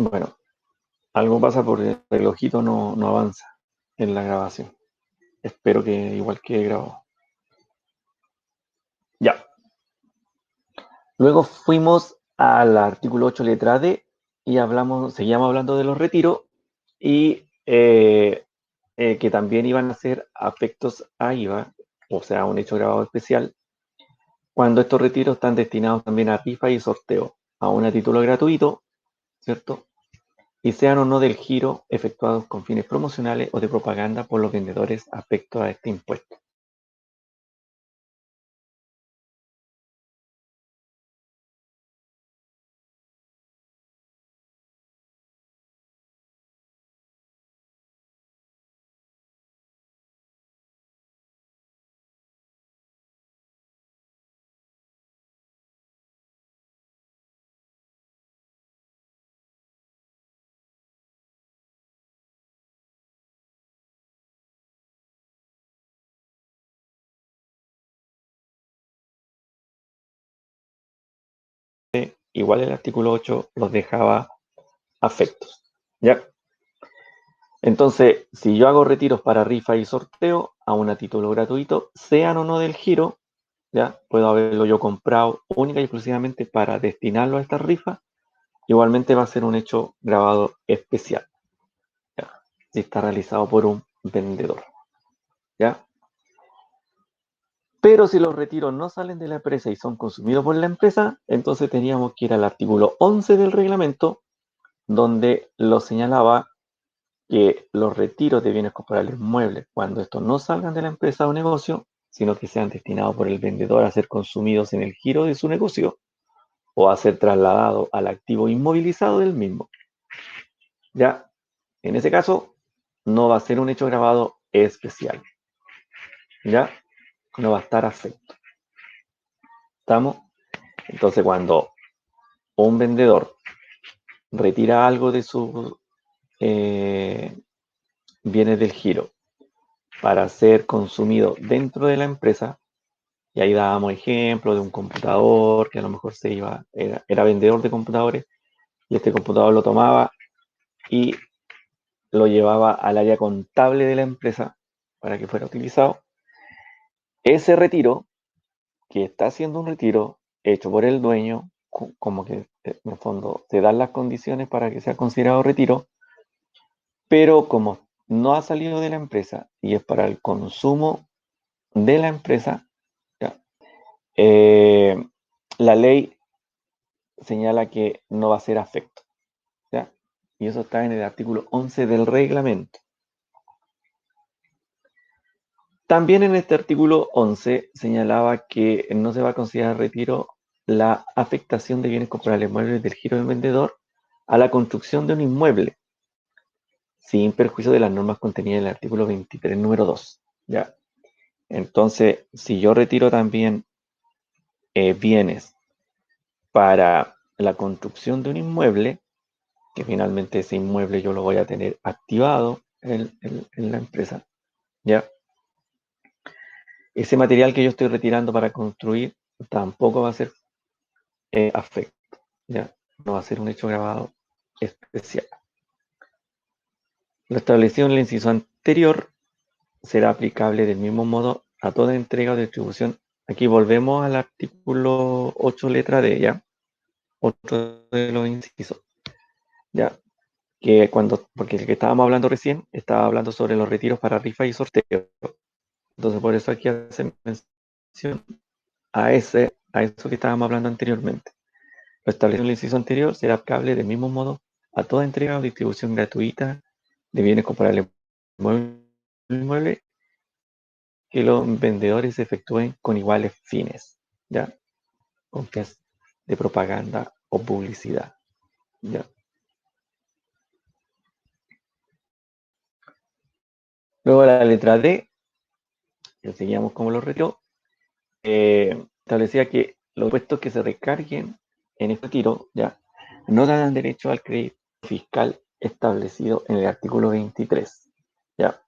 Bueno, algo pasa porque el relojito no avanza en la grabación. Espero que igual quede grabado. Ya. Luego fuimos al artículo 8 letra D y seguíamos hablando de los retiros y que también iban a ser afectos a IVA, o sea, un hecho grabado especial, cuando estos retiros están destinados también a rifa y sorteo, aún a título gratuito, ¿cierto? Y sean o no del giro efectuados con fines promocionales o de propaganda por los vendedores afectos a este impuesto. Igual el artículo 8 los dejaba afectos. ¿Ya? Entonces, si yo hago retiros para rifa y sorteo, aún a título gratuito, sean o no del giro, ya puedo haberlo yo comprado única y exclusivamente para destinarlo a esta rifa, igualmente va a ser un hecho grabado especial, ¿ya? Si está realizado por un vendedor, ¿ya? Pero si los retiros no salen de la empresa y son consumidos por la empresa, entonces teníamos que ir al artículo 11 del reglamento, donde lo señalaba que los retiros de bienes corporales muebles, cuando estos no salgan de la empresa o negocio, sino que sean destinados por el vendedor a ser consumidos en el giro de su negocio o a ser trasladados al activo inmovilizado del mismo. Ya, en ese caso, no va a ser un hecho grabado especial. Ya, no va a estar afecto. ¿Estamos? Entonces, cuando un vendedor retira algo de sus bienes del giro para ser consumido dentro de la empresa, y ahí dábamos ejemplo de un computador que a lo mejor era vendedor de computadores, y este computador lo tomaba y lo llevaba al área contable de la empresa para que fuera utilizado. Ese retiro, que está siendo un retiro hecho por el dueño, como que en el fondo se dan las condiciones para que sea considerado retiro, pero como no ha salido de la empresa y es para el consumo de la empresa, ¿ya? La ley señala que no va a ser afecto, ¿ya? Y eso está en el artículo 11 del reglamento. También en este artículo 11 señalaba que no se va a considerar retiro la afectación de bienes corporales muebles del giro del vendedor a la construcción de un inmueble, sin perjuicio de las normas contenidas en el artículo 23, número 2. ¿Ya? Entonces, si yo retiro también bienes para la construcción de un inmueble, que finalmente ese inmueble yo lo voy a tener activado en la empresa, ¿ya? Ese material que yo estoy retirando para construir tampoco va a ser afecto, ¿ya? No va a ser un hecho grabado especial. Lo establecido en el inciso anterior será aplicable del mismo modo a toda entrega o distribución. Aquí volvemos al artículo 8 letra D, ¿ya? Otro de los incisos, ¿ya? Porque el que estábamos hablando recién, estaba hablando sobre los retiros para rifa y sorteo. Entonces, por eso aquí hace mención a eso que estábamos hablando anteriormente. Lo establecido en el inciso anterior será aplicable del mismo modo a toda entrega o distribución gratuita de bienes comparables inmuebles que los vendedores efectúen con iguales fines, ¿ya? Con fines de propaganda o publicidad, ¿ya? Luego la letra D, que seguíamos como los retiros, establecía que los impuestos que se recarguen en este retiro, ¿ya? No dan derecho al crédito fiscal establecido en el artículo 23, ¿ya?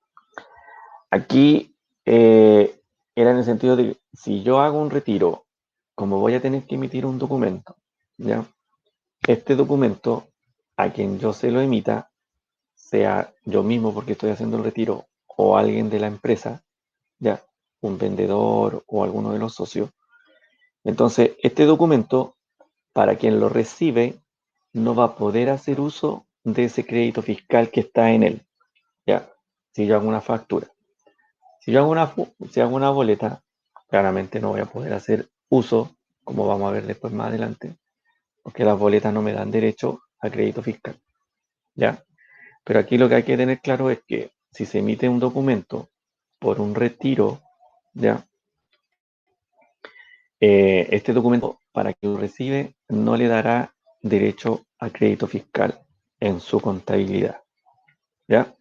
Aquí era en el sentido de que si yo hago un retiro, como voy a tener que emitir un documento, ¿ya? Este documento a quien yo se lo emita, sea yo mismo porque estoy haciendo el retiro o alguien de la empresa, ya, un vendedor o alguno de los socios. Entonces, este documento, para quien lo recibe, no va a poder hacer uso de ese crédito fiscal que está en él, ya, si yo hago una factura. Si yo si hago una boleta, claramente no voy a poder hacer uso, como vamos a ver después más adelante, porque las boletas no me dan derecho a crédito fiscal, ¿ya? Pero aquí lo que hay que tener claro es que si se emite un documento por un retiro, ¿ya? Este documento, para que lo recibe, no le dará derecho a crédito fiscal en su contabilidad, ¿ya?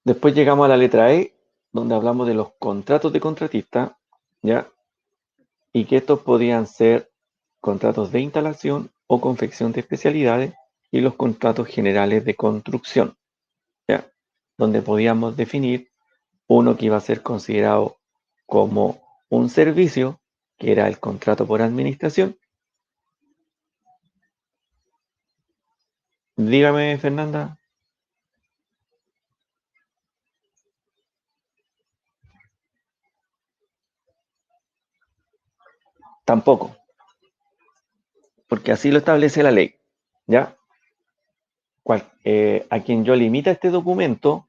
Después llegamos a la letra E, donde hablamos de los contratos de contratista, ¿ya? Y que estos podían ser contratos de instalación o confección de especialidades y los contratos generales de construcción, ¿ya? Donde podíamos definir uno que iba a ser considerado como un servicio, que era el contrato por administración. Dígame, Fernanda. Tampoco, porque así lo establece la ley, ¿ya? A quien yo limita este documento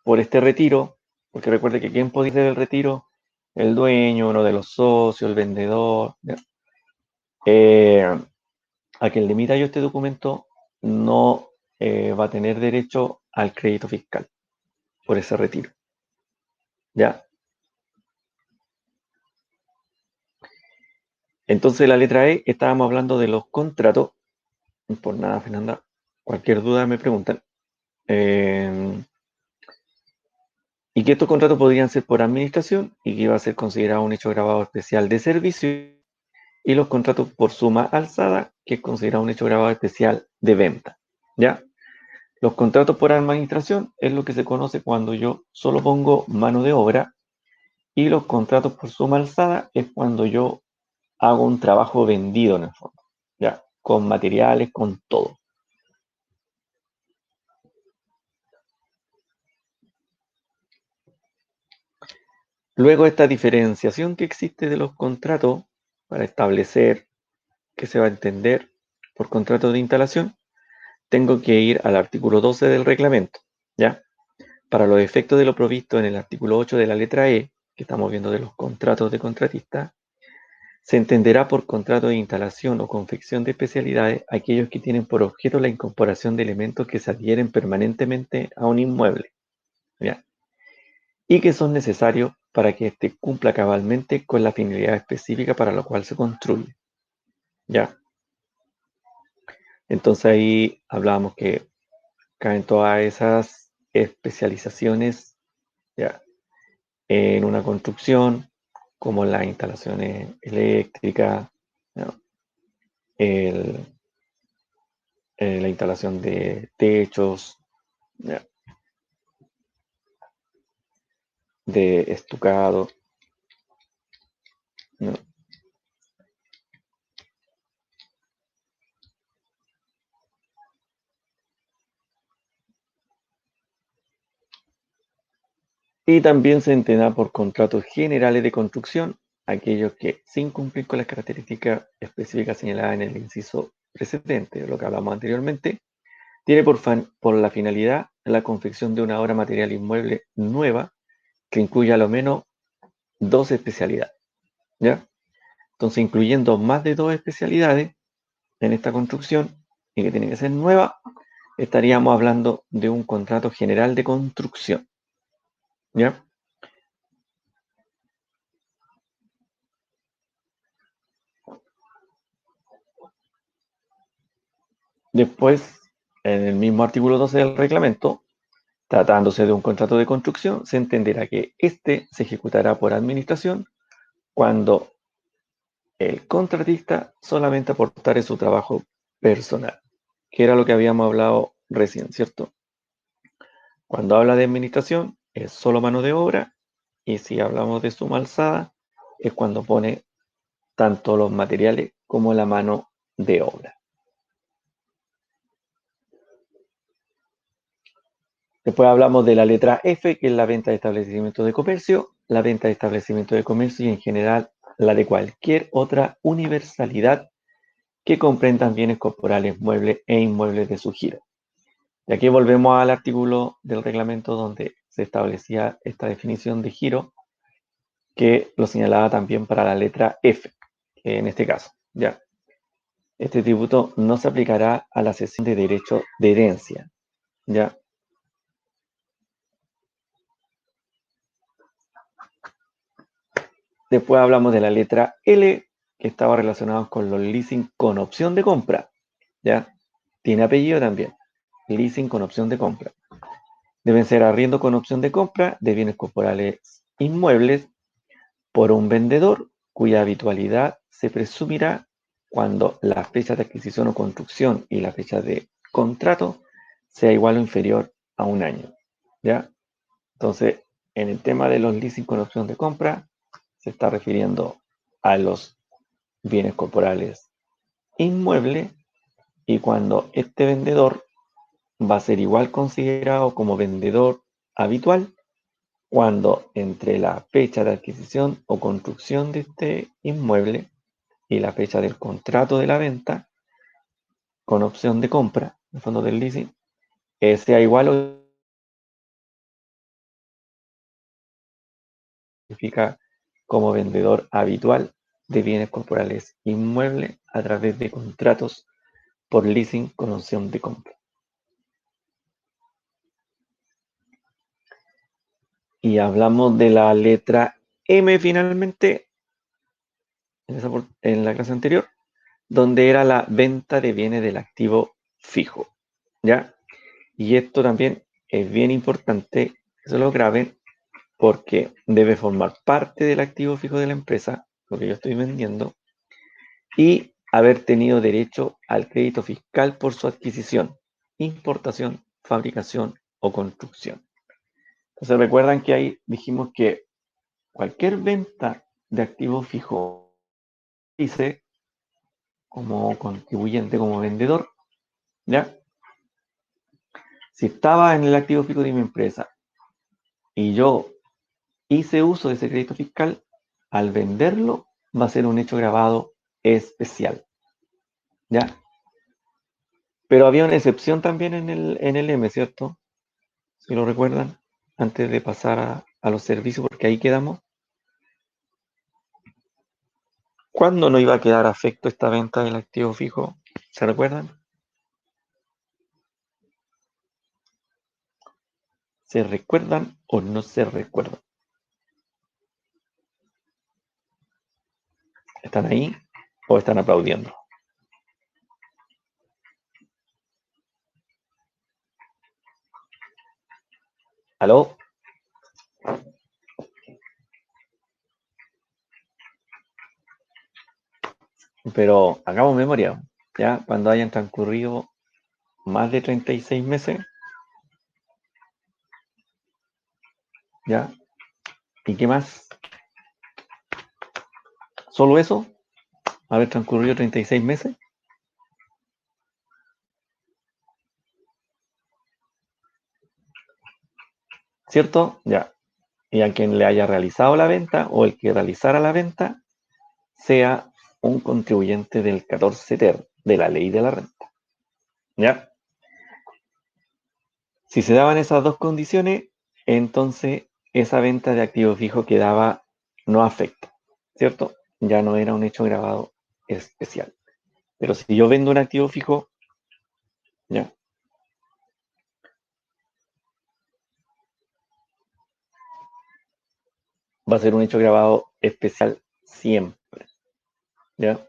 por este retiro, porque recuerde que quién podía hacer el retiro, el dueño, uno de los socios, el vendedor, ¿ya? Eh, a quien limita yo este documento no va a tener derecho al crédito fiscal por ese retiro, ¿ya? Entonces la letra E, estábamos hablando de los contratos, por nada, Fernanda, cualquier duda me preguntan. Eh, y que estos contratos podrían ser por administración y que iba a ser considerado un hecho grabado especial de servicio, y los contratos por suma alzada, que es considerado un hecho grabado especial de venta, ¿ya? Los contratos por administración es lo que se conoce cuando yo solo pongo mano de obra, y los contratos por suma alzada es cuando yo hago un trabajo vendido en el fondo, ¿ya? Con materiales, con todo. Luego, esta diferenciación que existe de los contratos para establecer qué se va a entender por contrato de instalación, tengo que ir al artículo 12 del reglamento, ¿ya? Para los efectos de lo provisto en el artículo 8 de la letra E, que estamos viendo de los contratos de contratista, se entenderá por contrato de instalación o confección de especialidades aquellos que tienen por objeto la incorporación de elementos que se adhieren permanentemente a un inmueble, ¿ya? Y que son necesarios para que éste cumpla cabalmente con la finalidad específica para la cual se construye, ¿ya? Entonces ahí hablábamos que caen todas esas especializaciones, ¿ya? En una construcción, como las instalaciones eléctricas, ¿no? El, la instalación de techos, ¿ya? De estucado, ¿no? Y también se entienda por contratos generales de construcción aquellos que, sin cumplir con las características específicas señaladas en el inciso precedente, lo que hablamos anteriormente, tiene por la finalidad la confección de una obra material inmueble nueva que incluya a lo menos dos especialidades, ¿ya? Entonces, incluyendo más de dos especialidades en esta construcción y que tiene que ser nueva, estaríamos hablando de un contrato general de construcción, ¿ya? Después, en el mismo artículo 12 del reglamento, tratándose de un contrato de construcción, se entenderá que éste se ejecutará por administración cuando el contratista solamente aportare su trabajo personal, que era lo que habíamos hablado recién, ¿cierto? Cuando habla de administración, es solo mano de obra, y si hablamos de suma alzada, es cuando pone tanto los materiales como la mano de obra. Después hablamos de la letra F, que es la venta de establecimiento de comercio, la venta de establecimiento de comercio y en general la de cualquier otra universalidad que comprendan bienes corporales, muebles e inmuebles de su giro. Y aquí volvemos al artículo del reglamento donde se establecía esta definición de giro, que lo señalaba también para la letra F, que en este caso, ya. Este tributo no se aplicará a la cesión de derecho de herencia, ya. Después hablamos de la letra L, que estaba relacionado con los leasing con opción de compra, ya. Tiene apellido también, leasing con opción de compra. Deben ser arriendo con opción de compra de bienes corporales inmuebles por un vendedor cuya habitualidad se presumirá cuando la fecha de adquisición o construcción y la fecha de contrato sea igual o inferior a un año. ¿Ya? Entonces, en el tema de los leasing con opción de compra, se está refiriendo a los bienes corporales inmuebles y cuando este vendedor va a ser igual considerado como vendedor habitual cuando entre la fecha de adquisición o construcción de este inmueble y la fecha del contrato de la venta con opción de compra, en el fondo del leasing, sea igual o significa como vendedor habitual de bienes corporales inmuebles a través de contratos por leasing con opción de compra. Y hablamos de la letra M finalmente en la clase anterior, donde era la venta de bienes del activo fijo. ¿Ya? Y esto también es bien importante que se lo graben porque debe formar parte del activo fijo de la empresa, lo que yo estoy vendiendo, y haber tenido derecho al crédito fiscal por su adquisición, importación, fabricación o construcción. Entonces recuerdan que ahí dijimos que cualquier venta de activo fijo hice como contribuyente, como vendedor, ¿ya? Si estaba en el activo fijo de mi empresa y yo hice uso de ese crédito fiscal, al venderlo va a ser un hecho grabado especial, ¿ya? Pero había una excepción también en el M, ¿cierto? Si lo recuerdan, antes de pasar a los servicios, porque ahí quedamos. ¿Cuándo no iba a quedar afecto esta venta del activo fijo? ¿Se recuerdan? ¿Se recuerdan o no se recuerdan? ¿Están ahí o están aplaudiendo? ¿Aló? Pero hagamos memoria, ¿ya? Cuando hayan transcurrido más de 36 meses, ¿ya? ¿Y qué más? ¿Solo eso? ¿Haber transcurrido 36 meses? ¿Cierto? Ya. Y a quien le haya realizado la venta o el que realizara la venta sea un contribuyente del 14 ter de la ley de la renta. ¿Ya? Si se daban esas dos condiciones, entonces esa venta de activo fijo quedaba no afecta, ¿cierto? Ya no era un hecho grabado especial. Pero si yo vendo un activo fijo, ya, va a ser un hecho grabado especial siempre, ¿ya?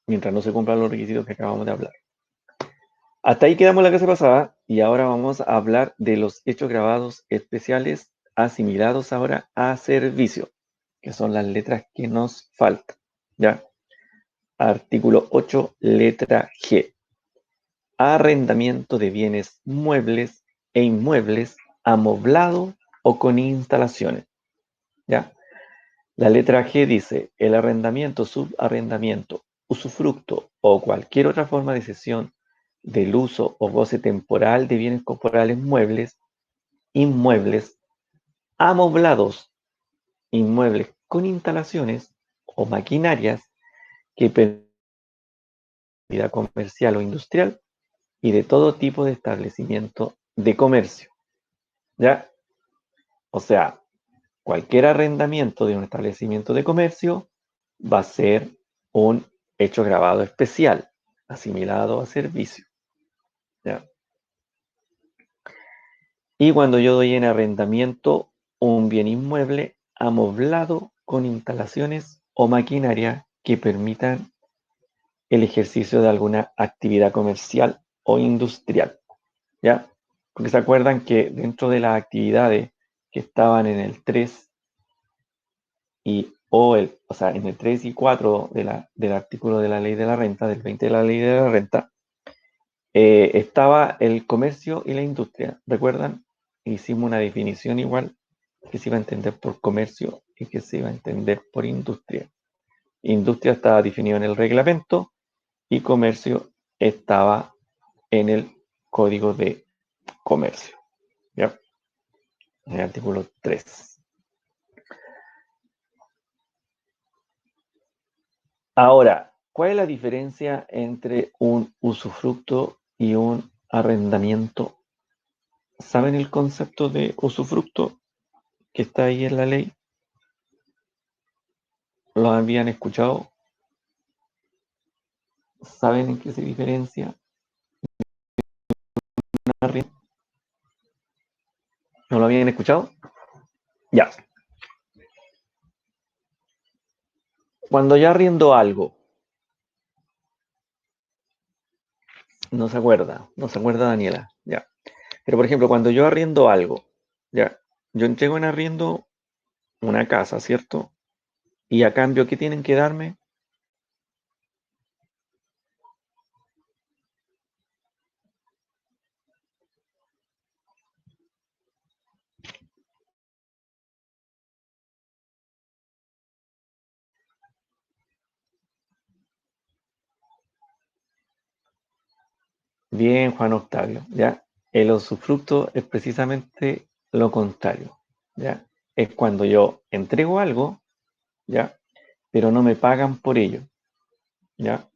Mientras no se cumplan los requisitos que acabamos de hablar. Hasta ahí quedamos la clase pasada y ahora vamos a hablar de los hechos grabados especiales asimilados ahora a servicio, que son las letras que nos faltan, ¿ya? Artículo 8, letra G. arrendamiento de bienes muebles e inmuebles amoblado o con instalaciones. ¿Ya? La letra G dice, el arrendamiento, subarrendamiento, usufructo o cualquier otra forma de cesión del uso o goce temporal de bienes corporales muebles, inmuebles, amoblados, inmuebles con instalaciones o maquinarias que permitan actividad comercial o industrial y de todo tipo de establecimiento de comercio. ¿Ya? O sea, cualquier arrendamiento de un establecimiento de comercio va a ser un hecho grabado especial, asimilado a servicio. ¿Ya? Y cuando yo doy en arrendamiento un bien inmueble amoblado con instalaciones o maquinaria que permitan el ejercicio de alguna actividad comercial o industrial. ¿Ya? Porque se acuerdan que dentro de las actividades que estaban en el 3 o sea, en el 3 y 4 del artículo de la ley de la renta, del 20 de la ley de la renta, estaba el comercio y la industria. ¿Recuerdan? Hicimos una definición igual que se iba a entender por comercio y que se iba a entender por industria. Industria estaba definido en el reglamento y comercio estaba en el código de comercio. ¿Ya? En el artículo 3. Ahora, ¿cuál es la diferencia entre un usufructo y un arrendamiento? ¿Saben el concepto de usufructo que está ahí en la ley? ¿Lo habían escuchado? ¿Saben en qué se diferencia? ¿No lo habían escuchado? Ya. Cuando yo arriendo algo, no se acuerda Daniela, ya. Pero por ejemplo, cuando yo arriendo algo, ya, yo entrego en arriendo una casa, ¿cierto? Y a cambio, ¿qué tienen que darme? Bien, Juan Octavio, ¿ya? El usufructo es precisamente lo contrario, ¿ya? Es cuando yo entrego algo, ¿ya? Pero no me pagan por ello, ¿ya?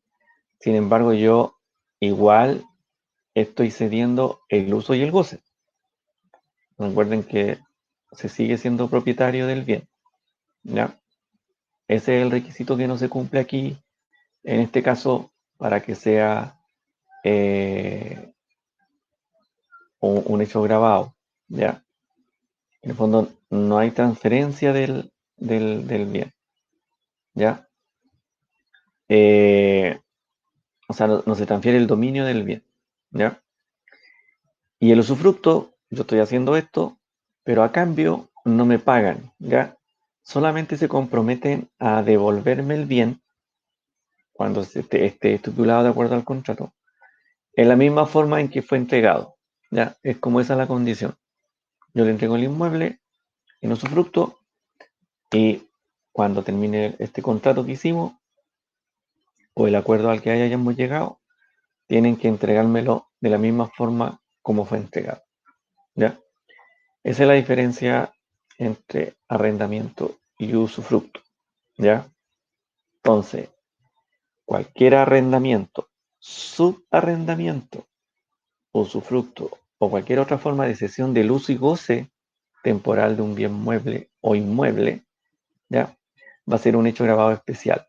Sin embargo, yo igual estoy cediendo el uso y el goce. Recuerden que se sigue siendo propietario del bien, ¿ya? Ese es el requisito que no se cumple aquí, en este caso, para que sea eh, un hecho grabado, ¿ya? En el fondo no hay transferencia del bien, ¿ya? Eh, o sea, no se transfiere el dominio del bien, ¿ya? Y el usufructo, yo estoy haciendo esto, pero a cambio no me pagan, ¿ya? Solamente se comprometen a devolverme el bien cuando esté estipulado de acuerdo al contrato, en la misma forma en que fue entregado, ¿ya? Es como esa la condición. Yo le entrego el inmueble en usufructo y cuando termine este contrato que hicimos, o el acuerdo al que hayamos llegado, tienen que entregármelo de la misma forma como fue entregado. ¿Ya? Esa es la diferencia entre arrendamiento y usufructo. ¿Ya? Entonces, cualquier arrendamiento, subarrendamiento, usufructo o cualquier otra forma de cesión del uso y goce temporal de un bien mueble o inmueble, ¿ya? Va a ser un hecho grabado especial,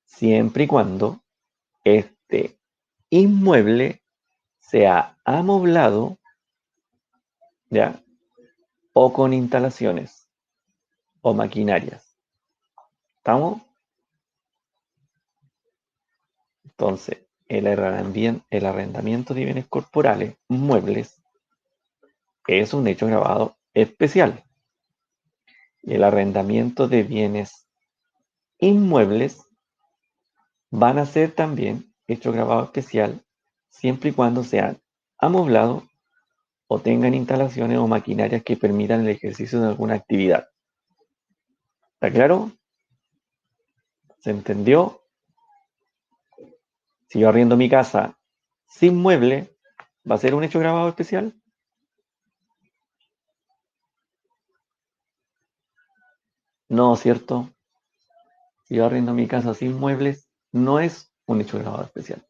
siempre y cuando este inmueble sea amoblado, ¿ya? O con instalaciones o maquinarias. ¿Estamos? Entonces, el arrendamiento de bienes corporales, muebles, es un hecho grabado especial. Y el arrendamiento de bienes inmuebles van a ser también hecho grabado especial siempre y cuando sean amoblados o tengan instalaciones o maquinarias que permitan el ejercicio de alguna actividad. ¿Está claro? ¿Se entendió? Si yo arriendo mi casa sin mueble, ¿va a ser un hecho grabado especial? No, ¿cierto? Si yo arriendo mi casa sin muebles, no es un hecho grabado especial.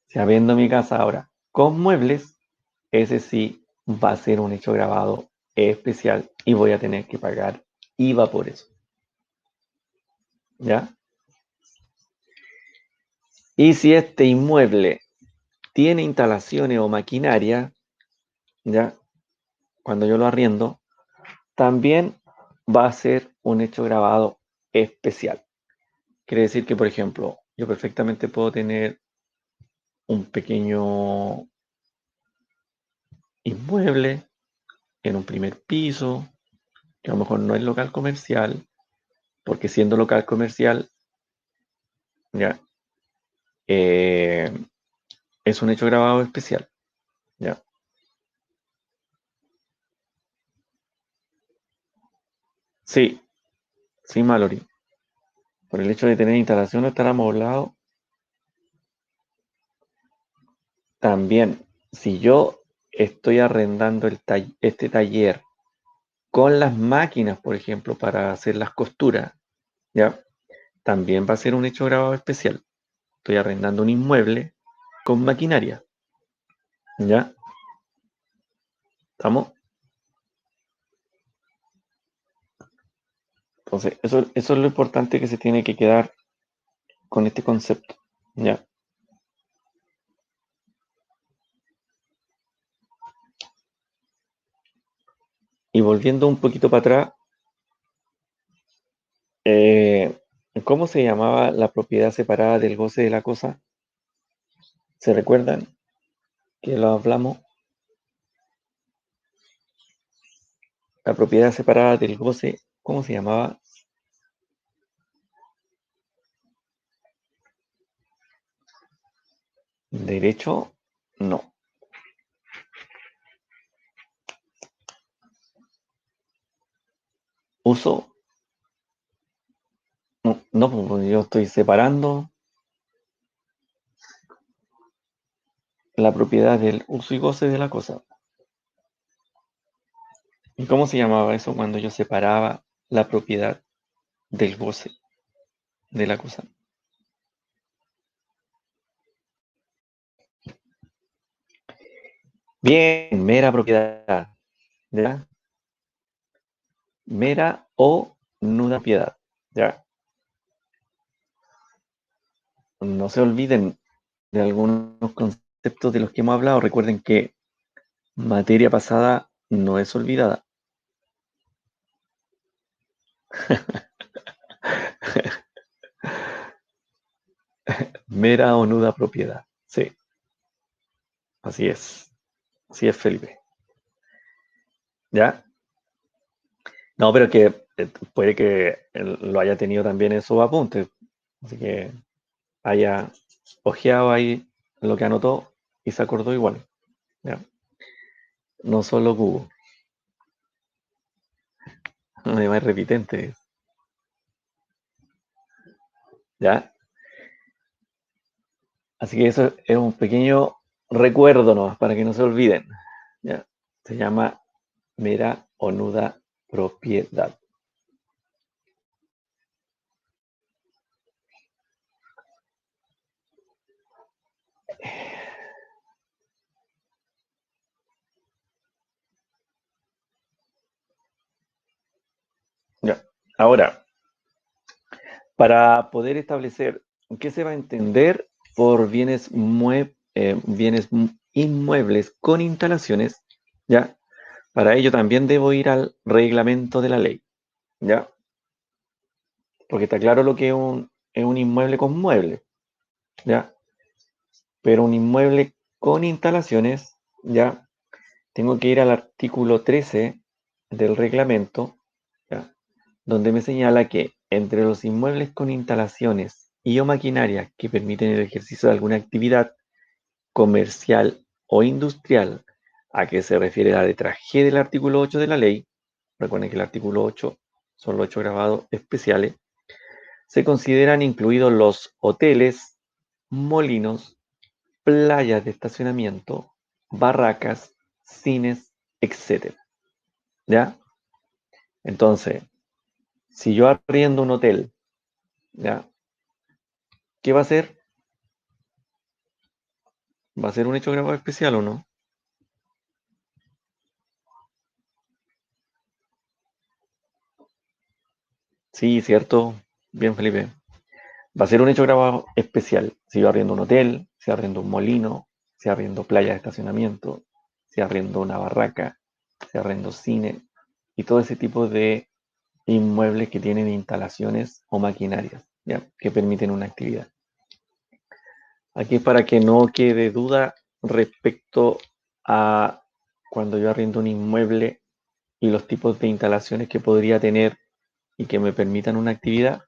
Si arriendo mi casa ahora con muebles, ese sí va a ser un hecho grabado especial y voy a tener que pagar IVA por eso. ¿Ya? Y si este inmueble tiene instalaciones o maquinaria, ¿ya? Cuando yo lo arriendo, también va a ser un hecho grabado especial. Quiere decir que, por ejemplo, yo perfectamente puedo tener un pequeño inmueble en un primer piso, que a lo mejor no es local comercial, porque siendo local comercial, ya, eh, es un hecho grabado especial, ya. Sí, sí, Mallory. Por el hecho de tener instalación o estar amoblado, también, si yo estoy arrendando este taller con las máquinas, por ejemplo, para hacer las costuras, ya, también va a ser un hecho grabado especial. Estoy arrendando un inmueble con maquinaria, ¿ya? ¿Estamos? Entonces, eso es lo importante que se tiene que quedar con este concepto, ¿ya? Y volviendo un poquito para atrás, eh, ¿cómo se llamaba la propiedad separada del goce de la cosa? ¿Se recuerdan que lo hablamos? La propiedad separada del goce, ¿cómo se llamaba? Derecho, no. Uso, no, no, pues yo estoy separando la propiedad del uso y goce de la cosa. ¿Y cómo se llamaba eso cuando yo separaba la propiedad del goce de la cosa? Bien, mera propiedad, ¿ya? Mera o nuda propiedad, ¿ya? No se olviden de algunos conceptos de los que hemos hablado. Recuerden que materia pasada no es olvidada. Mera o nuda propiedad. Sí, así es. Así es, Felipe. ¿Ya? No, pero que puede que él lo haya tenido también en sus apuntes. Así que haya ojeado ahí lo que anotó y se acordó igual. ¿Ya? No solo Google. Además, es repitente. ¿Ya? Así que eso es un pequeño recuerdo nomás para que no se olviden. ¿Ya? Se llama mera o nuda propiedad. ¿Ya? Ahora, para poder establecer qué se va a entender por bienes inmuebles con instalaciones, ¿ya? Para ello también debo ir al reglamento de la ley, ¿ya? Porque está claro lo que es un inmueble con muebles, ¿ya? Pero un inmueble con instalaciones, ¿ya? Tengo que ir al artículo 13 del reglamento, ¿ya? Donde me señala que entre los inmuebles con instalaciones y o maquinarias que permiten el ejercicio de alguna actividad comercial o industrial, a que se refiere la letra G del artículo 8 de la ley, recuerden que el artículo 8 son los hechos gravados especiales, se consideran incluidos los hoteles, molinos, playas de estacionamiento, barracas, cines, etc. ¿Ya? Entonces, si yo arriendo un hotel, ¿ya? ¿Qué va a ser? ¿Va a ser un hecho grabado especial o no? Sí, cierto. Bien, Felipe. Va a ser un hecho grabado especial. Si yo arriendo un hotel, si arriendo un molino, si arriendo playa de estacionamiento, si arriendo una barraca, si arriendo cine y todo ese tipo de inmuebles que tienen instalaciones o maquinarias, ¿ya? Que permiten una actividad. Aquí es para que no quede duda respecto a cuando yo arriendo un inmueble y los tipos de instalaciones que podría tener y que me permitan una actividad,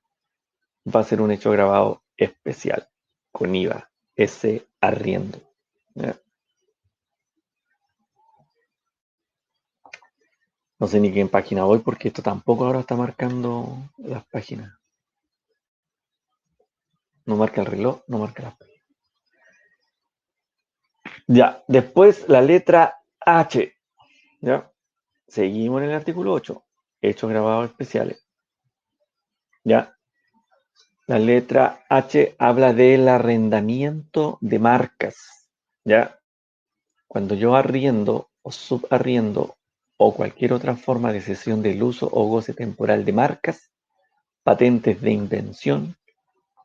va a ser un hecho grabado especial con IVA, ese arriendo. ¿Ya? No sé ni qué en página voy porque esto tampoco ahora está marcando las páginas. No marca el reloj, no marca las páginas. Ya, después la letra H. ¿Ya? Seguimos en el artículo 8, hechos grabados especiales. ¿Ya? La letra H habla del arrendamiento de marcas. ¿Ya? Cuando yo arriendo o subarriendo o cualquier otra forma de cesión del uso o goce temporal de marcas, patentes de invención,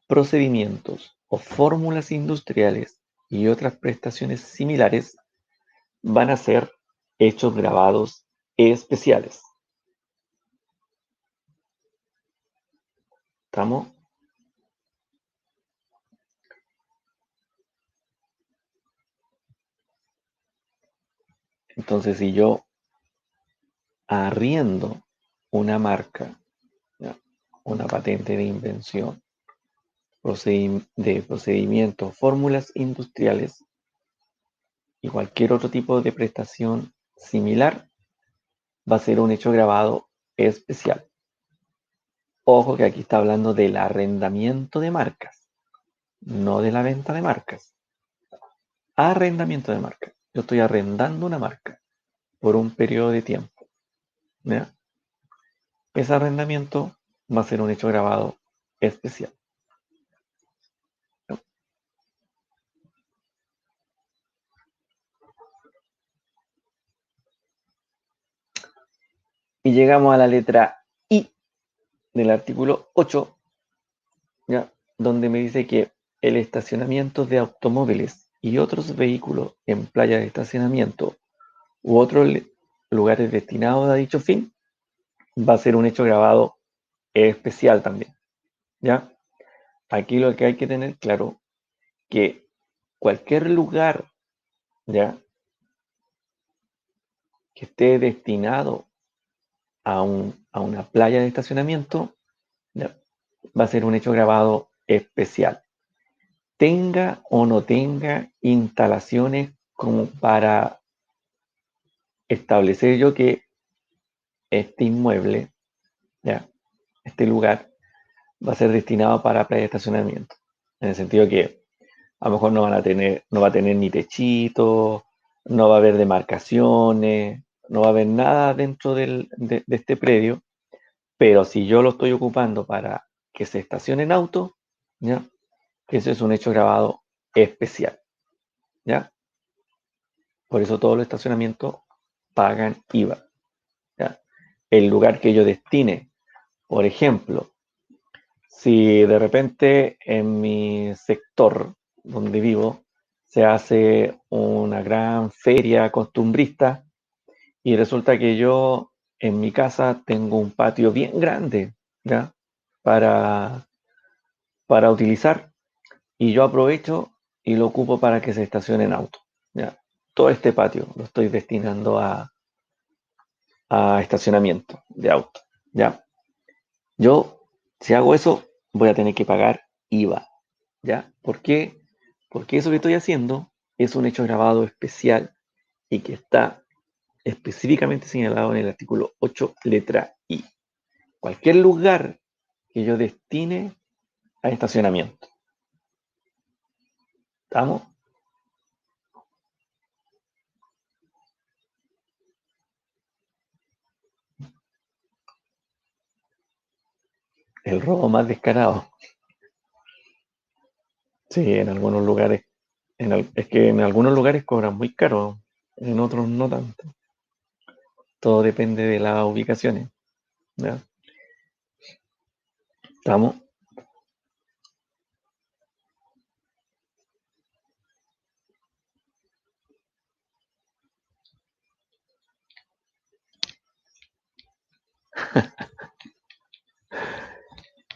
procedimientos o fórmulas industriales y otras prestaciones similares, van a ser hechos grabados especiales. ¿Estamos? Entonces, si yo arriendo una marca, ¿ya? Una patente de invención, de procedimientos, fórmulas industriales y cualquier otro tipo de prestación similar, va a ser un hecho grabado especial. Ojo que aquí está hablando del arrendamiento de marcas, no de la venta de marcas. Arrendamiento de marcas. Yo estoy arrendando una marca por un periodo de tiempo, ¿ya? Ese arrendamiento va a ser un hecho grabado especial, ¿no? Y llegamos a la letra I del artículo 8, ¿ya? Donde me dice que el estacionamiento de automóviles y otros vehículos en playas de estacionamiento u otros lugares destinados a dicho fin va a ser un hecho grabado especial también, ¿ya? Aquí lo que hay que tener claro que cualquier lugar, ¿ya? Que esté destinado a una playa de estacionamiento, ¿ya? Va a ser un hecho grabado especial. Tenga o no tenga instalaciones como para establecer yo que este inmueble, ¿ya? Este lugar va a ser destinado para playa de estacionamiento. En el sentido que a lo mejor no va a tener ni techito, no va a haber demarcaciones, no va a haber nada dentro de este predio, pero si yo lo estoy ocupando para que se estacionen autos, ¿ya? Eso es un hecho grabado especial, ¿ya? Por eso todos los estacionamientos pagan IVA, ¿ya? El lugar que yo destine, por ejemplo, si de repente en mi sector donde vivo se hace una gran feria costumbrista y resulta que yo en mi casa tengo un patio bien grande, ¿ya? Para, para utilizar y yo aprovecho y lo ocupo para que se estacionen autos, ¿ya? Todo este patio lo estoy destinando a estacionamiento de autos, ¿ya? Yo, si hago eso, voy a tener que pagar IVA, ¿ya? ¿Por qué? Porque eso que estoy haciendo es un hecho grabado especial y que está específicamente señalado en el artículo 8, letra I. Cualquier lugar que yo destine a estacionamiento. ¿Estamos? El robo más descarado. Sí, en algunos lugares. Es que en algunos lugares cobran muy caro, en otros no tanto. Todo depende de las ubicaciones. ¿Ya? ¿Estamos?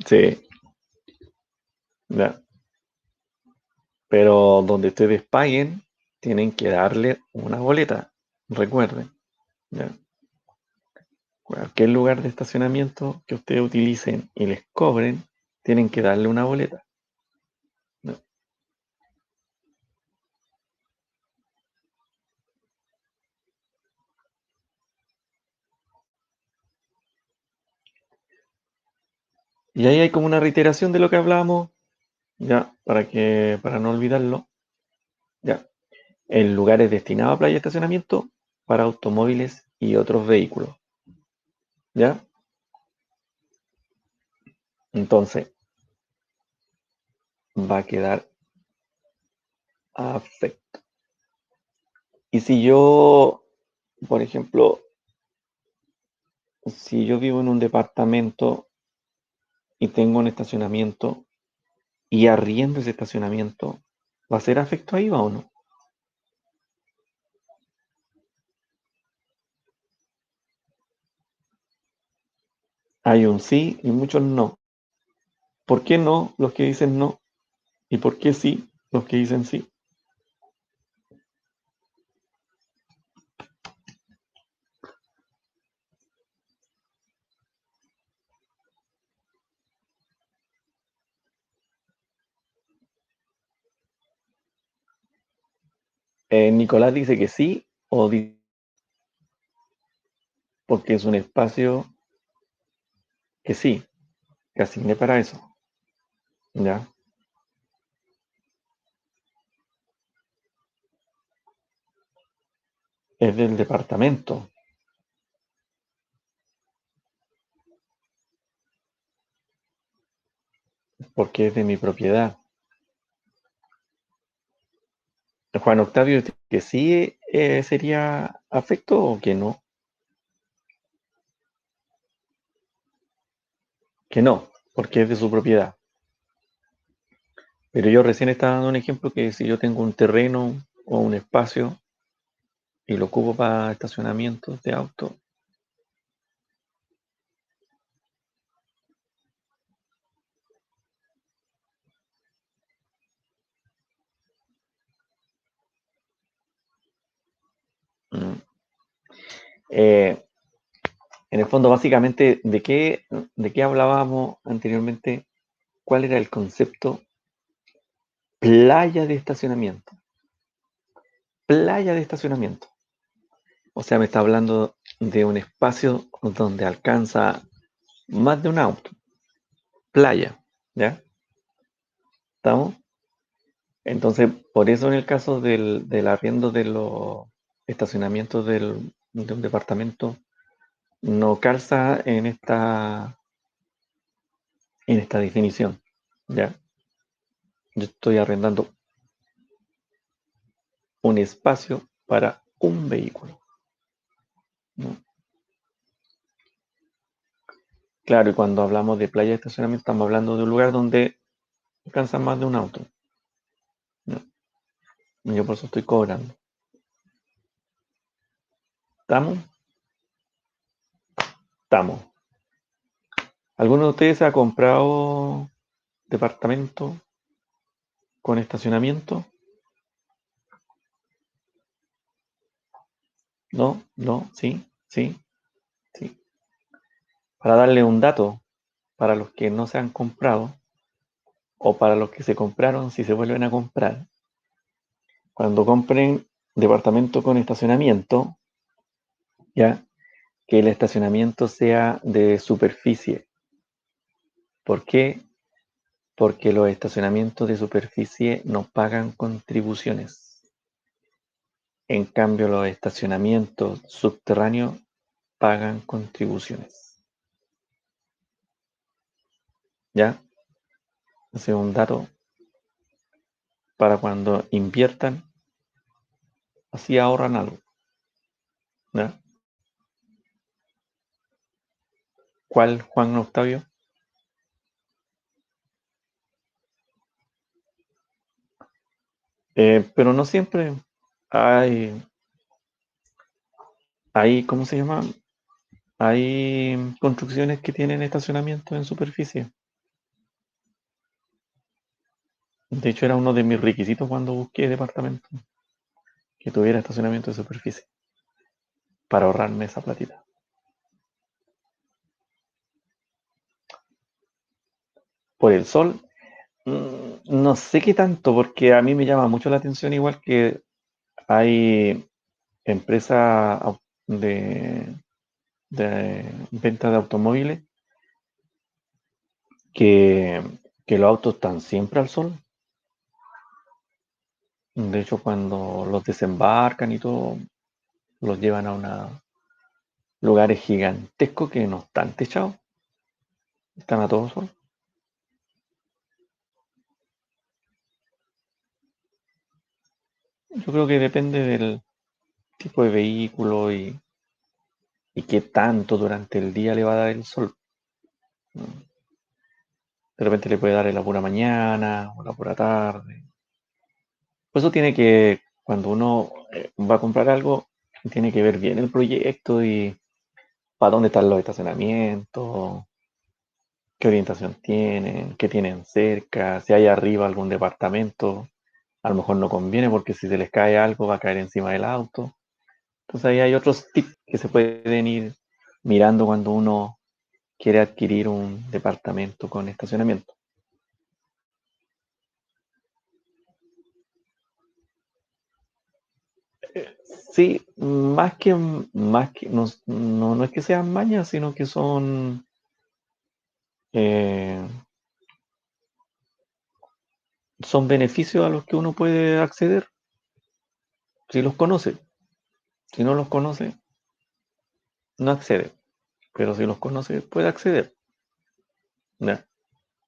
Sí. ¿Ya? Pero donde ustedes paguen, tienen que darle una boleta. Recuerden. ¿Ya? Cualquier lugar de estacionamiento que ustedes utilicen y les cobren, tienen que darle una boleta. ¿Ya? Y ahí hay como una reiteración de lo que hablábamos, ya, para no olvidarlo. Ya. El lugar es destinado a playa de estacionamiento para automóviles y otros vehículos. ¿Ya? Entonces, va a quedar afecto. Y si yo, por ejemplo, si yo vivo en un departamento y tengo un estacionamiento y arriendo ese estacionamiento, ¿va a ser afecto a IVA o no? Hay un sí y muchos no. ¿Por qué no los que dicen no? ¿Y por qué sí los que dicen sí? Nicolás dice que sí o porque es un espacio que sí, que asigné para eso. ¿Ya? Es del departamento, porque es de mi propiedad. Juan Octavio, que sí sería afecto o que no, porque es de su propiedad. Pero yo recién estaba dando un ejemplo que si yo tengo un terreno o un espacio y lo ocupo para estacionamientos de auto, mm, eh, en el fondo básicamente de qué hablábamos anteriormente, cuál era el concepto playa de estacionamiento. Playa de estacionamiento. O sea, me está hablando de un espacio donde alcanza más de un auto. Playa, ¿ya? ¿Estamos? Entonces, por eso en el caso del arriendo de los estacionamientos de un departamento, no calza en esta definición, ¿ya? Yo estoy arrendando un espacio para un vehículo, ¿no? Claro, y cuando hablamos de playa de estacionamiento, estamos hablando de un lugar donde alcanza más de un auto, ¿no? Y yo por eso estoy cobrando. ¿Estamos? Estamos. ¿Alguno de ustedes ha comprado departamento con estacionamiento? No, no, sí, sí, sí. Para darle un dato para los que no se han comprado o para los que se compraron si se vuelven a comprar. cuando compren departamento con estacionamiento, ya, que el estacionamiento sea de superficie. ¿Por qué? Porque los estacionamientos de superficie no pagan contribuciones. En cambio, los estacionamientos subterráneos pagan contribuciones. ¿Ya? Ese es un dato para cuando inviertan, así ahorran algo. ¿Ya? ¿Cuál, Juan Octavio? Pero no siempre hay, ¿cómo se llama? Hay construcciones que tienen estacionamiento en superficie. De hecho, era uno de mis requisitos cuando busqué departamento, que tuviera estacionamiento de superficie, para ahorrarme esa platita. Por el sol, no sé qué tanto, porque a mí me llama mucho la atención, igual que hay empresas de venta de automóviles que, que los autos están siempre al sol. De hecho, cuando los desembarcan y todo, los llevan a lugares gigantescos que no están techados, están a todo sol. Yo creo que depende del tipo de vehículo y qué tanto durante el día le va a dar el sol. De repente le puede dar en la pura mañana o la pura tarde. Por eso tiene que, cuando uno va a comprar algo, tiene que ver bien el proyecto y para dónde están los estacionamientos, qué orientación tienen, qué tienen cerca, si hay arriba algún departamento, a lo mejor no conviene porque si se les cae algo va a caer encima del auto. Entonces ahí hay otros tips que se pueden ir mirando cuando uno quiere adquirir un departamento con estacionamiento. Sí, más que no es que sean mañas, sino que eh, son beneficios a los que uno puede acceder si los conoce. Si no los conoce, no accede. Pero si los conoce, puede acceder. ¿Ya?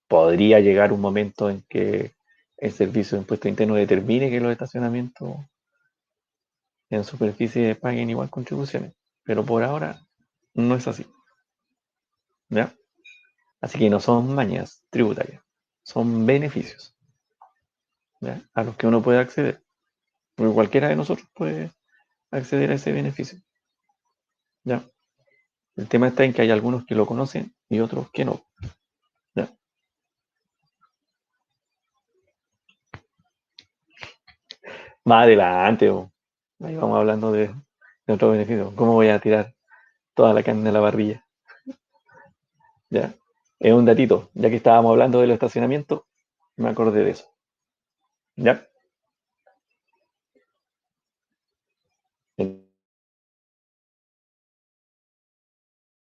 Podría llegar un momento en que el Servicio de Impuesto Interno determine que los estacionamientos en superficie paguen igual contribuciones. Pero por ahora no es así. ¿Ya? Así que no son mañas tributarias, son beneficios, ¿ya? A los que uno puede acceder. Porque cualquiera de nosotros puede acceder a ese beneficio. ¿Ya? El tema está en que hay algunos que lo conocen y otros que no. ¿Ya? Más adelante, ahí vamos hablando de otros beneficios. ¿Cómo voy a tirar toda la carne a la parrilla? ¿Ya? Es un datito, ya que estábamos hablando del estacionamiento, me acordé de eso. ¿Ya?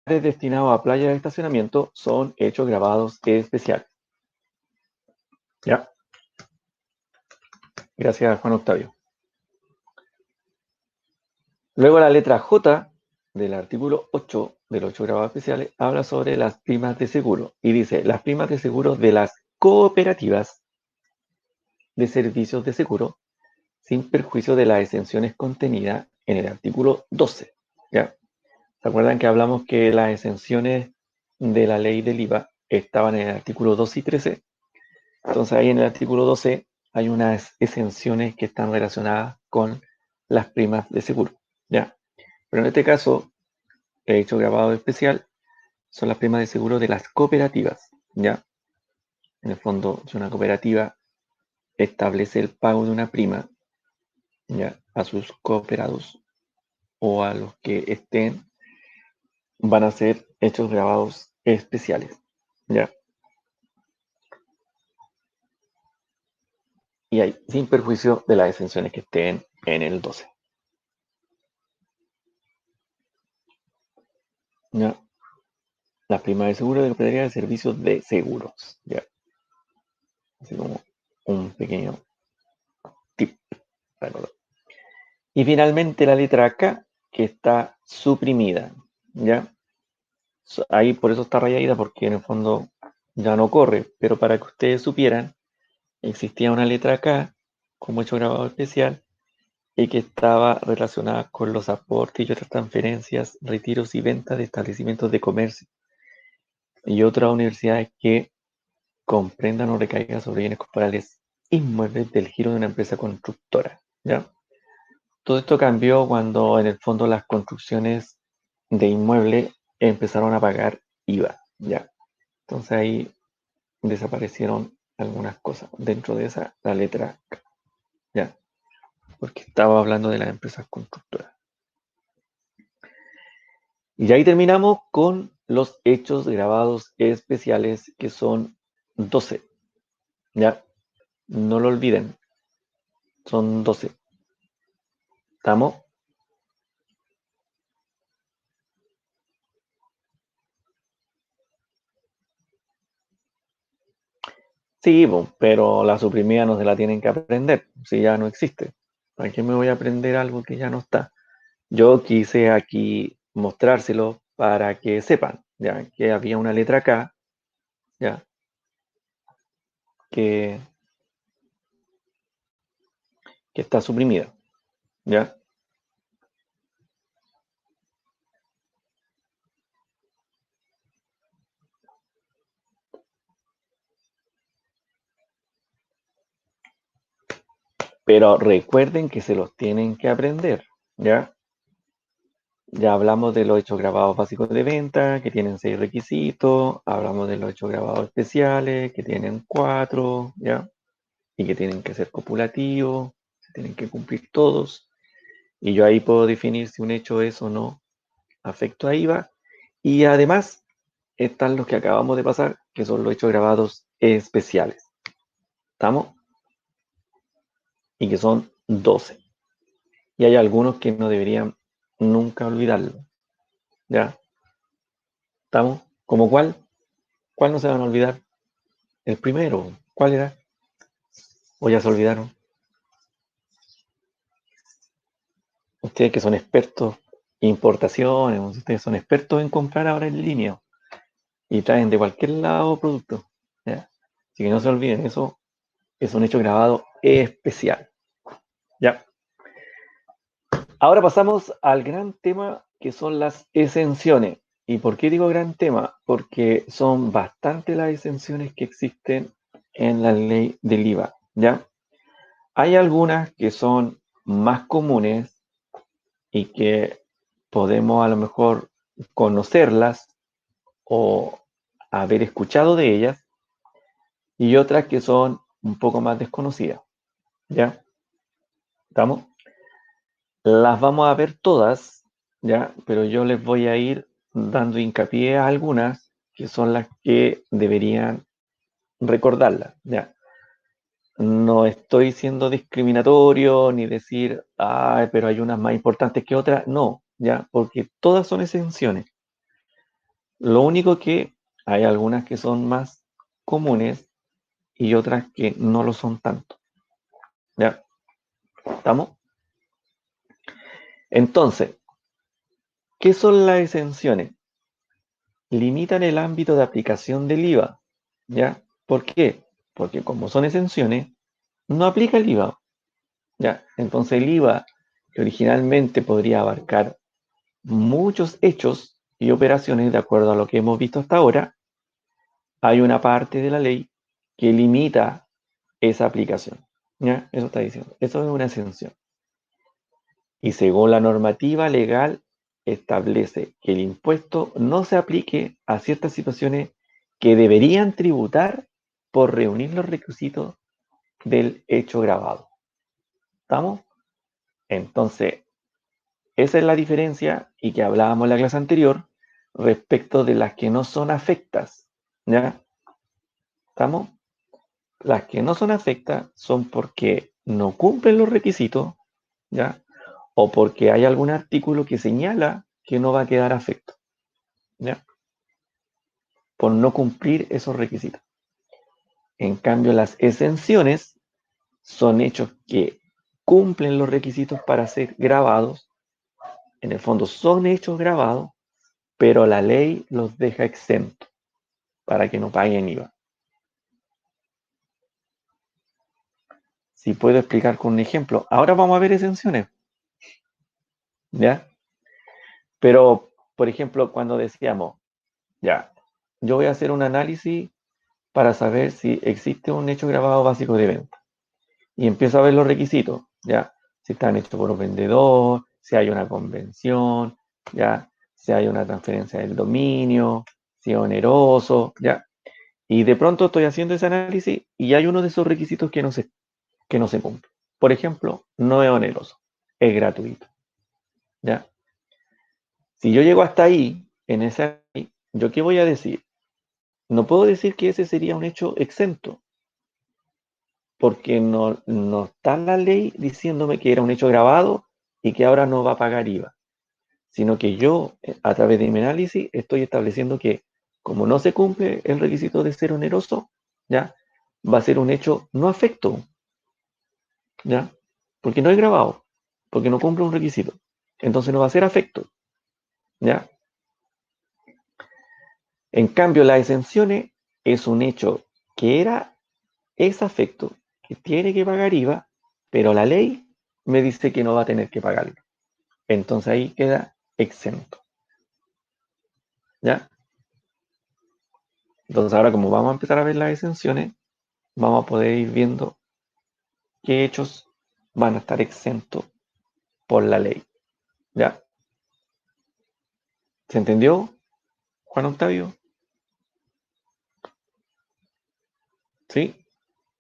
Destinados a playas de estacionamiento son hechos grabados especiales. ¿Ya? Gracias, Juan Octavio. Luego la letra J del artículo 8 de los 8 grabados especiales habla sobre las primas de seguro y dice, las primas de seguro de las cooperativas de servicios de seguro sin perjuicio de las exenciones contenidas en el artículo 12. ¿Ya? ¿Se acuerdan que hablamos que las exenciones de la ley del IVA estaban en el artículo 12 y 13? Entonces ahí en el artículo 12 hay unas exenciones que están relacionadas con las primas de seguro. ¿Ya? Pero en este caso, he hecho grabado especial, son las primas de seguro de las cooperativas. ¿Ya? En el fondo, si una cooperativa establece el pago de una prima, ¿ya? A sus cooperados o a los que estén, van a ser hechos grabados especiales. ¿Ya? y hay, sin perjuicio de las exenciones que estén en el 12. ¿Ya? Las primas de seguro de propiedad de servicios de seguros. ¿Ya? Así como un pequeño tip. Y finalmente la letra K, que está suprimida. ¿Ya? Ahí por eso está rayadita, porque en el fondo ya no corre. Pero para que ustedes supieran, existía una letra K como hecho grabado especial y que estaba relacionada con los aportes y otras transferencias, retiros y ventas de establecimientos de comercio y otras universidades que comprendan o recaigan sobre bienes corporales inmuebles del giro de una empresa constructora. ¿Ya? Todo esto cambió cuando en el fondo las construcciones de inmuebles empezaron a pagar IVA. ¿Ya? Entonces ahí desaparecieron algunas cosas. Dentro de esa, la letra K. ¿Ya? Porque estaba hablando de las empresas constructoras. Y ahí terminamos con los hechos grabados especiales, que son 12. ¿Ya? No lo olviden. Son 12. ¿Estamos? Sí, pero la suprimida no se la tienen que aprender, si ya no existe. ¿Para qué me voy a aprender algo que ya no está? Yo quise aquí mostrárselo para que sepan, ya, que había una letra K, ya, que, que está suprimida, ya. Pero recuerden que se los tienen que aprender, ya. Ya hablamos de los hechos grabados básicos de venta, que tienen 6 requisitos. Hablamos de los hechos grabados especiales, que tienen 4, ¿ya? Y que tienen que ser copulativos, se tienen que cumplir todos. Y yo ahí puedo definir si un hecho es o no afecto a IVA. Y además están los que acabamos de pasar, que son los hechos grabados especiales. ¿Estamos? Y que son 12. Y hay algunos que no deberían nunca olvidarlo. ¿Ya? ¿Estamos? ¿Como cuál? ¿Cuál no se van a olvidar? El primero, ¿cuál era? ¿O ya se olvidaron? Ustedes que son expertos en importaciones, ustedes son expertos en comprar ahora en línea y traen de cualquier lado productos. ¿Ya? Así que no se olviden, eso es un hecho grabado especial. ¿Ya? Ahora pasamos al gran tema que son las exenciones. ¿Y por qué digo gran tema? Porque son bastantes las exenciones que existen en la ley del IVA. ¿Ya? Hay algunas que son más comunes y que podemos a lo mejor conocerlas o haber escuchado de ellas, y otras que son un poco más desconocidas. ¿Ya? ¿Estamos? Las vamos a ver todas, ¿ya? Pero yo les voy a ir dando hincapié a algunas que son las que deberían recordarlas, ¿ya? No estoy siendo discriminatorio ni decir, ah, pero hay unas más importantes que otras. No, ¿ya? Porque todas son exenciones. Lo único que hay algunas que son más comunes y otras que no lo son tanto. ¿Ya? ¿Estamos? Entonces, ¿qué son las exenciones? Limitan el ámbito de aplicación del IVA. ¿Ya? ¿Por qué? Porque como son exenciones, no aplica el IVA. ¿Ya? Entonces el IVA, que originalmente podría abarcar muchos hechos y operaciones de acuerdo a lo que hemos visto hasta ahora, hay una parte de la ley que limita esa aplicación. ¿Ya? Eso está diciendo. Eso es una exención. Y según la normativa legal, establece que el impuesto no se aplique a ciertas situaciones que deberían tributar por reunir los requisitos del hecho grabado. ¿Estamos? Entonces, esa es la diferencia y que hablábamos en la clase anterior respecto de las que no son afectas. ¿Ya? ¿Estamos? Las que no son afectas son porque no cumplen los requisitos, ¿ya? O porque hay algún artículo que señala que no va a quedar afecto, ¿ya? Por no cumplir esos requisitos. En cambio, las exenciones son hechos que cumplen los requisitos para ser grabados. En el fondo son hechos grabados, pero la ley los deja exentos para que no paguen IVA. Si puedo explicar con un ejemplo. Ahora vamos a ver exenciones, ¿ya? Pero, por ejemplo, cuando decíamos, ya, yo voy a hacer un análisis para saber si existe un hecho grabado básico de venta. Y empiezo a ver los requisitos, ya, si están hechos por un vendedor, si hay una convención, ya, si hay una transferencia del dominio, si es oneroso, ya. Y de pronto estoy haciendo ese análisis y hay uno de esos requisitos que no se cumple. Por ejemplo, no es oneroso, es gratuito, ya. Si yo llego hasta ahí, en ese, ¿yo qué voy a decir? No puedo decir que ese sería un hecho exento, porque no está la ley diciéndome que era un hecho grabado y que ahora no va a pagar IVA, sino que yo, a través de mi análisis, estoy estableciendo que como no se cumple el requisito de ser oneroso, ¿ya? Va a ser un hecho no afecto, ¿ya? Porque no es grabado, porque no cumple un requisito. Entonces no va a ser afecto, ¿ya? En cambio, las exenciones es un hecho que es afecto, que tiene que pagar IVA, pero la ley me dice que no va a tener que pagarlo. Entonces ahí queda exento, ¿ya? Entonces ahora como vamos a empezar a ver las exenciones, vamos a poder ir viendo qué hechos van a estar exentos por la ley, ¿ya? ¿Se entendió, Juan Octavio? ¿Sí?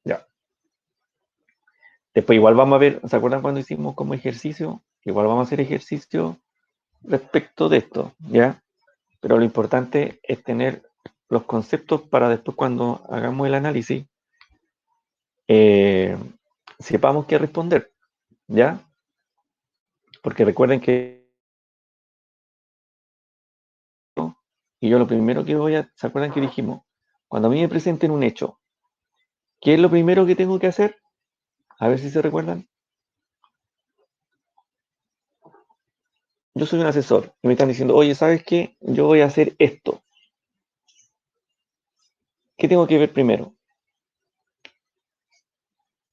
Ya. Después igual vamos a ver, ¿se acuerdan cuando hicimos como ejercicio? Igual vamos a hacer ejercicio respecto de esto, ¿ya? Pero lo importante es tener los conceptos para después cuando hagamos el análisis, eh, sepamos qué responder, ¿ya? Porque recuerden que y yo lo primero que voy a, ¿se acuerdan que dijimos? Cuando a mí me presenten un hecho, ¿qué es lo primero que tengo que hacer? A ver si se recuerdan. Yo soy un asesor y me están diciendo, oye, ¿sabes qué? Yo voy a hacer esto. ¿Qué tengo que ver primero?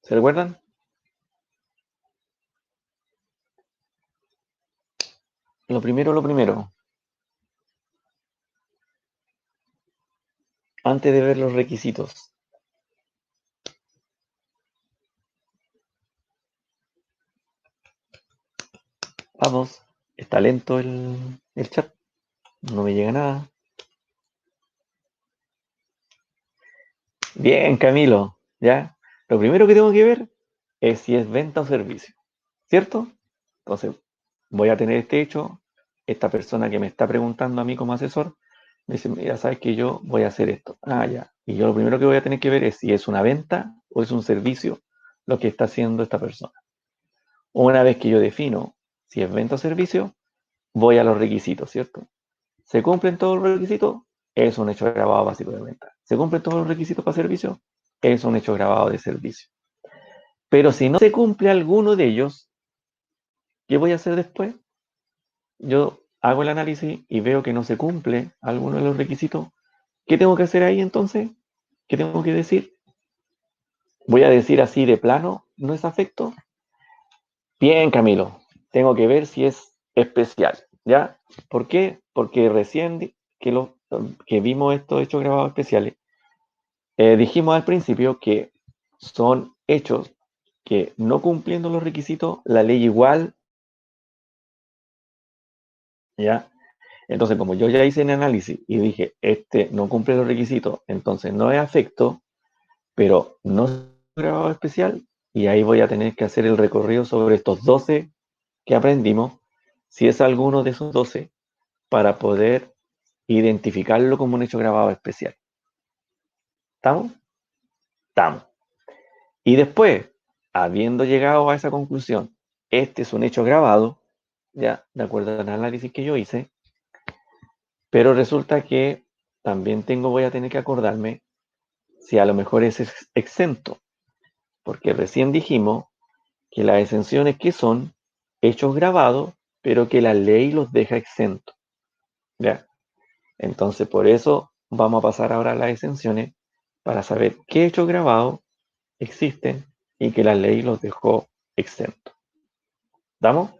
¿Se recuerdan? Lo primero, antes de ver los requisitos. Vamos, está lento el chat, no me llega nada. Bien, Camilo, ¿ya? Lo primero que tengo que ver es si es venta o servicio, ¿cierto? Entonces, voy a tener este hecho, esta persona que me está preguntando a mí como asesor, me dice, mira, sabes que yo voy a hacer esto. Ah, ya. Y yo lo primero que voy a tener que ver es si es una venta o es un servicio lo que está haciendo esta persona. Una vez que yo defino si es venta o servicio, voy a los requisitos, ¿cierto? ¿Se cumplen todos los requisitos? Es un hecho grabado básico de venta. ¿Se cumplen todos los requisitos para servicio? Es un hecho grabado de servicio. Pero si no se cumple alguno de ellos, ¿qué voy a hacer después? Yo hago el análisis y veo que no se cumple alguno de los requisitos. ¿Qué tengo que hacer ahí entonces? ¿Qué tengo que decir? Voy a decir así de plano, ¿no es afecto? Bien, Camilo, tengo que ver si es especial, ¿ya? ¿Por qué? Porque recién que vimos estos hechos grabados especiales, dijimos al principio que son hechos que no cumpliendo los requisitos, la ley igual, ¿ya? Entonces, como yo ya hice el análisis y dije, este no cumple los requisitos, entonces no es afecto, pero no es grabado especial, y ahí voy a tener que hacer el recorrido sobre estos 12 que aprendimos, si es alguno de esos 12, para poder identificarlo como un hecho grabado especial. ¿Estamos? Estamos. Y después, habiendo llegado a esa conclusión, este es un hecho grabado, ya, de acuerdo al análisis que yo hice, pero resulta que también voy a tener que acordarme si a lo mejor es exento, porque recién dijimos que las exenciones que son hechos grabados, pero que la ley los deja exentos, ¿ya? Entonces, por eso vamos a pasar ahora a las exenciones para saber qué hechos grabados existen y que la ley los dejó exentos. ¿Damos?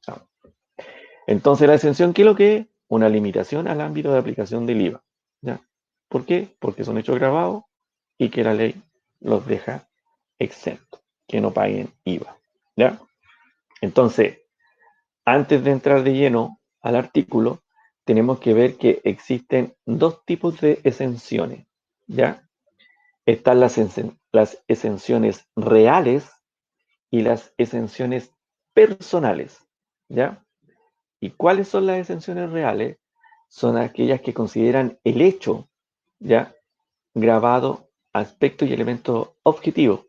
Vamos. Entonces, la exención, ¿qué es lo que es? Una limitación al ámbito de aplicación del IVA. ¿Ya? ¿Por qué? Porque son hechos grabados y que la ley los deja exentos, que no paguen IVA. ¿Ya? Entonces, antes de entrar de lleno al artículo, tenemos que ver que existen dos tipos de exenciones. ¿Ya? Están las exenciones reales y las exenciones personales. ¿Ya? ¿Y cuáles son las exenciones reales? Son aquellas que consideran el hecho, ¿ya? Grabado, aspecto y elemento objetivo,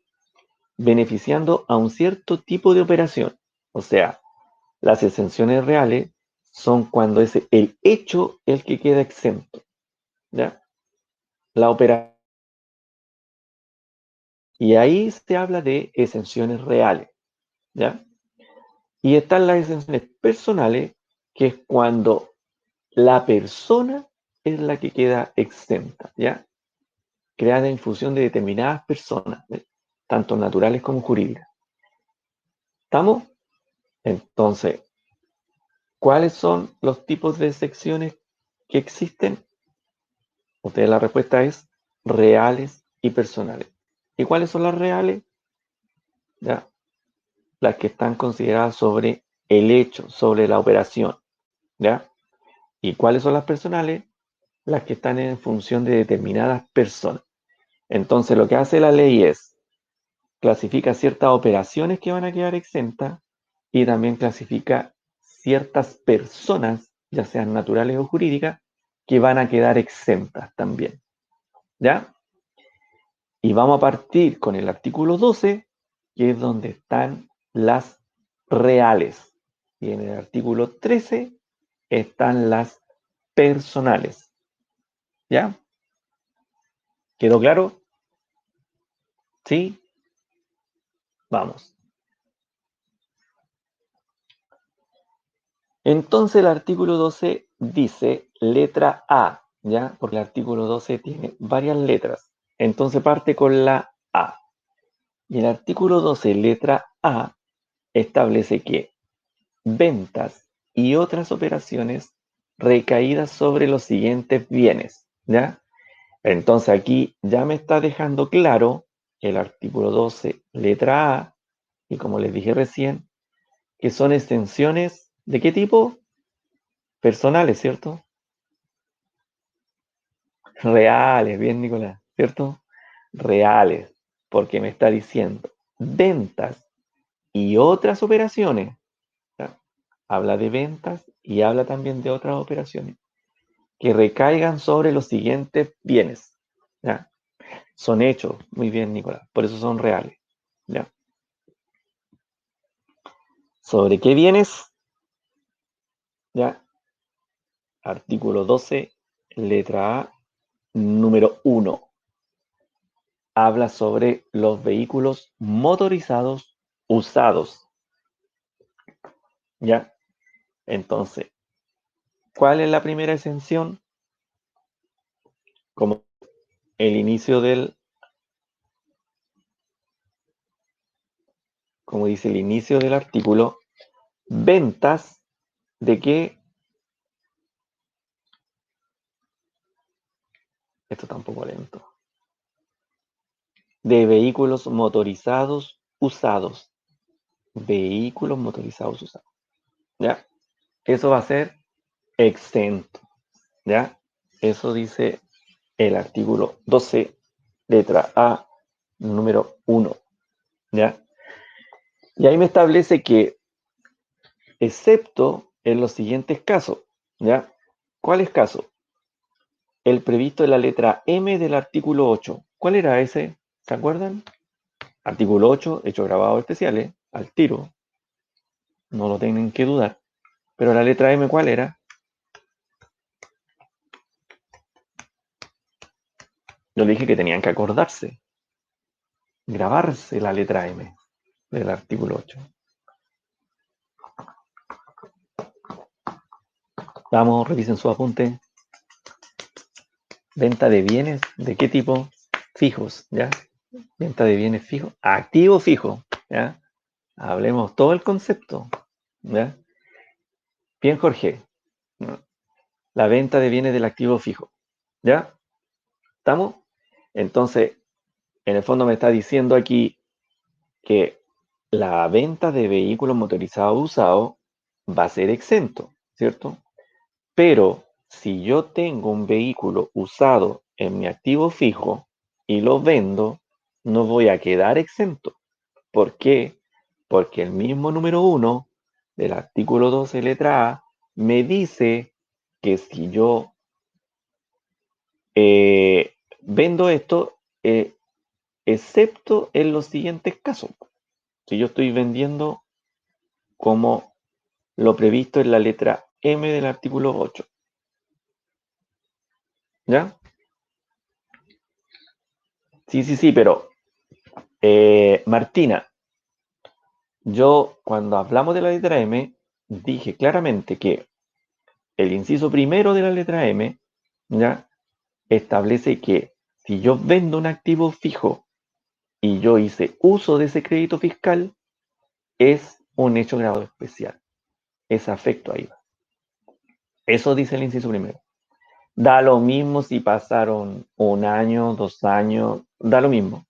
beneficiando a un cierto tipo de operación. O sea, las exenciones reales son cuando es el hecho el que queda exento, ¿ya? La operación. Y ahí se habla de exenciones reales, ¿ya? Y están las exenciones personales, que es cuando la persona es la que queda exenta, ¿ya? Creada en función de determinadas personas, ¿eh? Tanto naturales como jurídicas. ¿Estamos? Entonces, ¿cuáles son los tipos de excepciones que existen? Ustedes la respuesta es reales y personales. ¿Y cuáles son las reales? ¿Ya? Las que están consideradas sobre el hecho, sobre la operación, ¿ya? ¿Y cuáles son las personales? Las que están en función de determinadas personas. Entonces, lo que hace la ley es clasifica ciertas operaciones que van a quedar exentas y también clasifica ciertas personas, ya sean naturales o jurídicas, que van a quedar exentas también. ¿Ya? Y vamos a partir con el artículo 12, que es donde están las reales. Y en el artículo 13 están las personales. ¿Ya? ¿Quedó claro? ¿Sí? Vamos. Entonces el artículo 12 dice letra A, ¿ya? Porque el artículo 12 tiene varias letras. Entonces parte con la A. Y el artículo 12, letra A, establece que ventas y otras operaciones recaídas sobre los siguientes bienes, ¿ya? Entonces aquí ya me está dejando claro el artículo 12, letra A, y como les dije recién, que son extensiones ¿de qué tipo? Personales, ¿cierto? Reales, bien, Nicolás, ¿cierto? Reales, porque me está diciendo ventas y otras operaciones. ¿Ya? Habla de ventas y habla también de otras operaciones que recaigan sobre los siguientes bienes. ¿Ya? Son hechos, muy bien, Nicolás, por eso son reales. ¿Ya? ¿Sobre qué bienes? ¿Ya? Artículo 12, letra A, número 1. Habla sobre los vehículos motorizados usados. ¿Ya? Entonces, ¿cuál es la primera exención? Como el inicio como dice el inicio del artículo, ventas de qué, esto está un poco lento, de vehículos motorizados usados. Vehículos motorizados usados. ¿Ya? Eso va a ser exento. ¿Ya? Eso dice el artículo 12, letra A, número 1. ¿Ya? Y ahí me establece que, excepto en los siguientes casos, ¿ya? ¿Cuáles casos? El previsto en la letra M del artículo 8. ¿Cuál era ese? ¿Se acuerdan? Artículo 8, hechos grabados especiales, al tiro, no lo tienen que dudar. Pero la letra M, ¿cuál era? Yo le dije que tenían que acordarse, grabarse la letra M del artículo 8. Vamos, revisen su apunte. Venta de bienes, ¿de qué tipo? Fijos, ¿ya? Venta de bienes fijos, activo fijo, ¿ya? Hablemos todo el concepto, ¿ya? Bien, Jorge. La venta de bienes del activo fijo, ¿ya? ¿Estamos? Entonces, en el fondo me está diciendo aquí que la venta de vehículos motorizados usados va a ser exento, ¿cierto? Pero si yo tengo un vehículo usado en mi activo fijo y lo vendo, no voy a quedar exento. ¿Por qué? Porque el mismo número 1 del artículo 12, letra A, me dice que si yo vendo esto, excepto en los siguientes casos. Si yo estoy vendiendo como lo previsto en la letra M del artículo 8. ¿Ya? Sí, pero Martina, yo cuando hablamos de la letra M, dije claramente que el inciso primero de la letra M, ¿ya? Establece que si yo vendo un activo fijo y yo hice uso de ese crédito fiscal, es un hecho grabado especial. Es afecto a IVA. Eso dice el inciso primero. Da lo mismo si pasaron 1 año, 2 años, da lo mismo.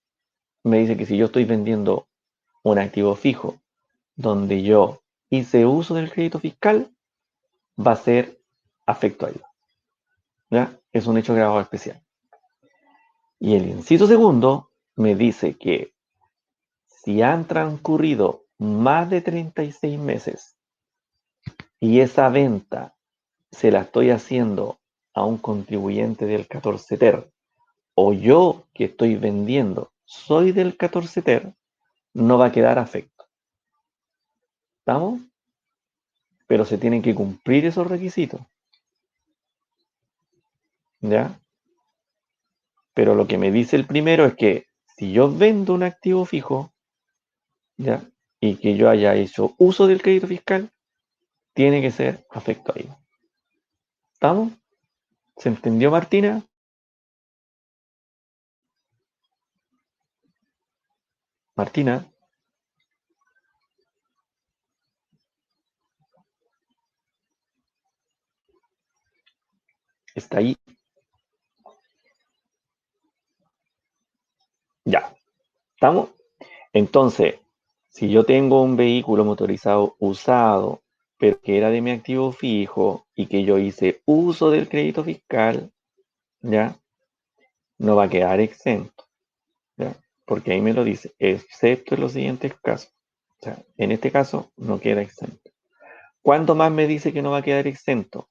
Me dice que si yo estoy vendiendo un activo fijo donde yo hice uso del crédito fiscal, va a ser afecto a IVA. ¿Ya? Es un hecho grabado especial. Y el inciso segundo me dice que si han transcurrido más de 36 meses y esa venta se la estoy haciendo a un contribuyente del 14 ter o yo que estoy vendiendo soy del 14 ter, no va a quedar afecto. ¿Estamos? Pero se tienen que cumplir esos requisitos. ¿Ya? Pero lo que me dice el primero es que si yo vendo un activo fijo, ¿ya? Y que yo haya hecho uso del crédito fiscal, tiene que ser afecto a IVA. ¿Estamos? ¿Se entendió, Martina? Martina, ¿está ahí? Ya. ¿Estamos? Entonces, si yo tengo un vehículo motorizado usado, pero que era de mi activo fijo y que yo hice uso del crédito fiscal, ¿ya? No va a quedar exento, ¿ya? Porque ahí me lo dice, excepto en los siguientes casos. O sea, en este caso no queda exento. ¿Cuánto más me dice que no va a quedar exento?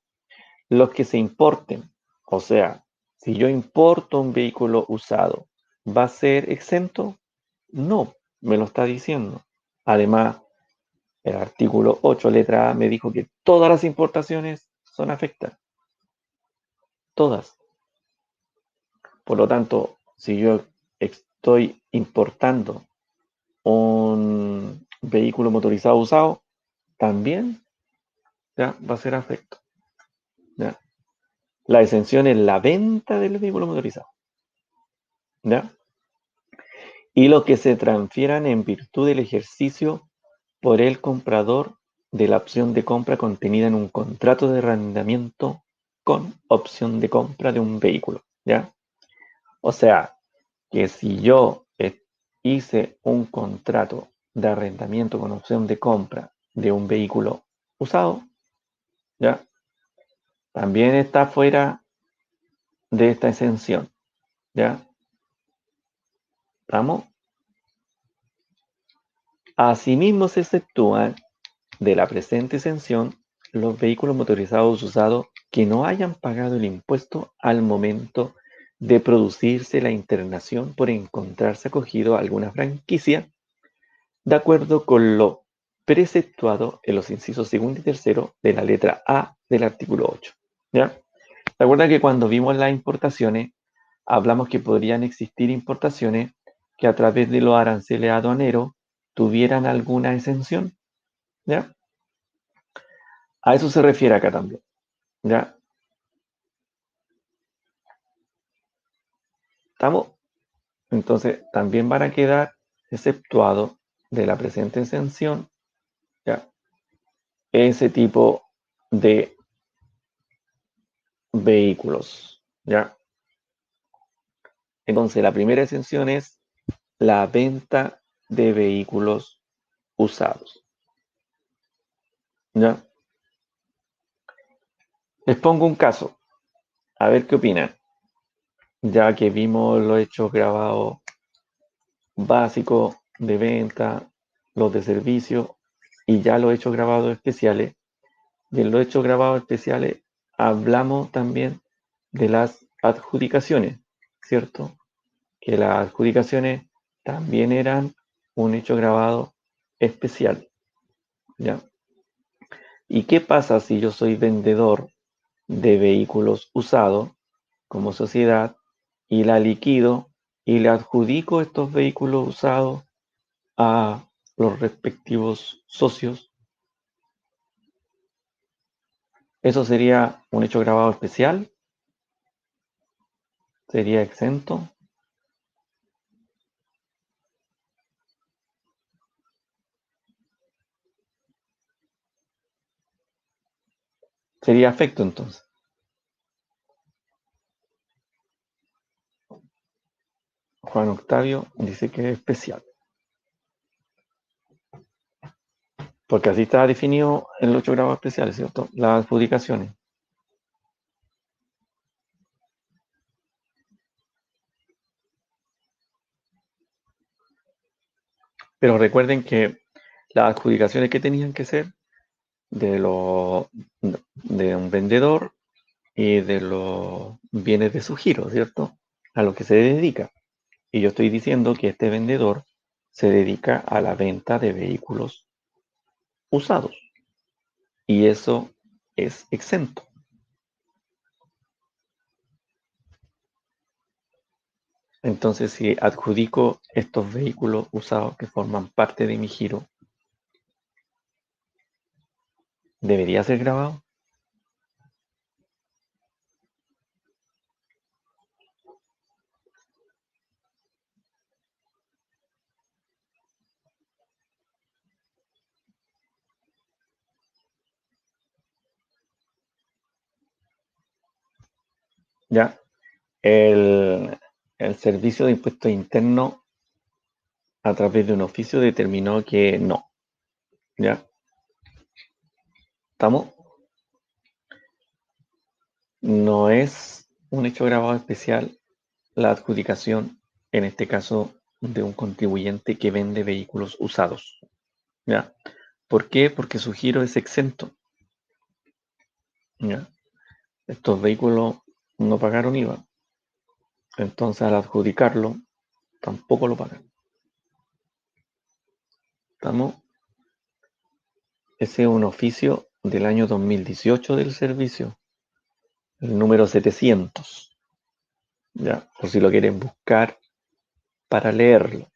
Los que se importen. O sea, si yo importo un vehículo usado, ¿va a ser exento? No, me lo está diciendo. Además, el artículo 8, letra A, me dijo que todas las importaciones son afectadas. Todas. Por lo tanto, si yo estoy importando un vehículo motorizado usado, también ya va a ser afecto. ¿Ya? La exención es la venta del vehículo motorizado. ¿Ya? Y lo que se transfieran en virtud del ejercicio por el comprador de la opción de compra contenida en un contrato de arrendamiento con opción de compra de un vehículo, ¿ya? O sea, que si yo hice un contrato de arrendamiento con opción de compra de un vehículo usado, ¿ya? También está fuera de esta exención, ¿ya? ¿Estamos? Asimismo se exceptúan de la presente exención los vehículos motorizados usados que no hayan pagado el impuesto al momento de producirse la internación por encontrarse acogido a alguna franquicia, de acuerdo con lo preceptuado en los incisos segundo y tercero de la letra A del artículo 8. ¿Ya? Recuerda que cuando vimos las importaciones, hablamos que podrían existir importaciones que a través de los aranceles aduaneros tuvieran alguna exención. ¿Ya? A eso se refiere acá también. ¿Ya? ¿Estamos? Entonces, también van a quedar exceptuados de la presente exención, ¿ya? Ese tipo de vehículos, ¿ya? Entonces, la primera exención es la venta de vehículos usados, ¿ya? Les pongo un caso, a ver qué opinan, ya que vimos los hechos grabados básicos de venta, los de servicio y ya los hechos grabados especiales. Y en los hechos grabados especiales hablamos también de las adjudicaciones, ¿cierto? Que las adjudicaciones también eran un hecho grabado especial, ¿ya? ¿Y qué pasa si yo soy vendedor de vehículos usados como sociedad y la liquido y le adjudico estos vehículos usados a los respectivos socios? ¿Eso sería un hecho grabado especial? ¿Sería exento? Sería afecto entonces. Juan Octavio dice que es especial, porque así está definido en los 8 grados especiales, ¿cierto? Las adjudicaciones. Pero recuerden que las adjudicaciones que tenían que ser de, lo, de un vendedor y de los bienes de su giro, ¿cierto? A lo que se dedica. Y yo estoy diciendo que este vendedor se dedica a la venta de vehículos usados. Y eso es exento. Entonces, si adjudico estos vehículos usados que forman parte de mi giro, ¿debería ser grabado? Ya, el Servicio de Impuestos Internos a través de un oficio determinó que no. ¿Ya? ¿Estamos? No es un hecho grabado especial la adjudicación, en este caso, de un contribuyente que vende vehículos usados. ¿Ya? ¿Por qué? Porque su giro es exento. ¿Ya? Estos vehículos no pagaron IVA. Entonces, al adjudicarlo, tampoco lo pagan. ¿Estamos? Ese es un oficio del año 2018 del servicio, el número 700. ¿Ya? Por si lo quieren buscar para leerlo.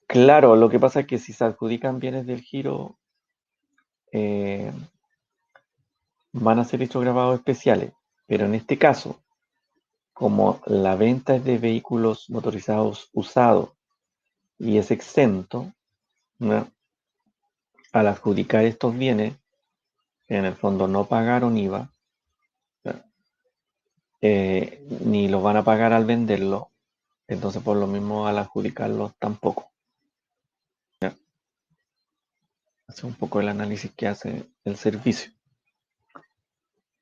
Claro, lo que pasa es que si se adjudican bienes del giro, eh, van a ser hechos grabados especiales. Pero en este caso, como la venta es de vehículos motorizados usados y es exento, ¿no? Al adjudicar estos bienes, en el fondo no pagaron IVA, ¿no? Ni los van a pagar al venderlo, entonces por lo mismo al adjudicarlos tampoco. ¿Ya? Ese es un poco el análisis que hace el servicio.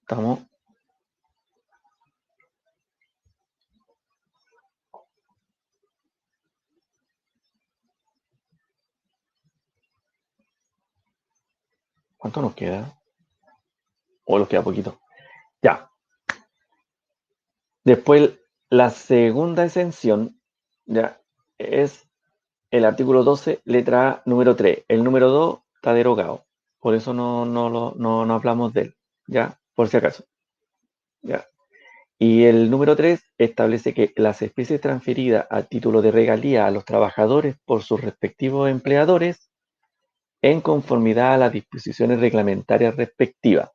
¿Estamos? ¿Cuánto nos queda? o los queda poquito. Ya. Después, la segunda exención, ya, es el artículo 12, letra A, número 3. El número 2 está derogado. Por eso no hablamos de él. ¿Ya? Por si acaso. ¿Ya? Y el número 3 establece que las especies transferidas a título de regalía a los trabajadores por sus respectivos empleadores en conformidad a las disposiciones reglamentarias respectivas.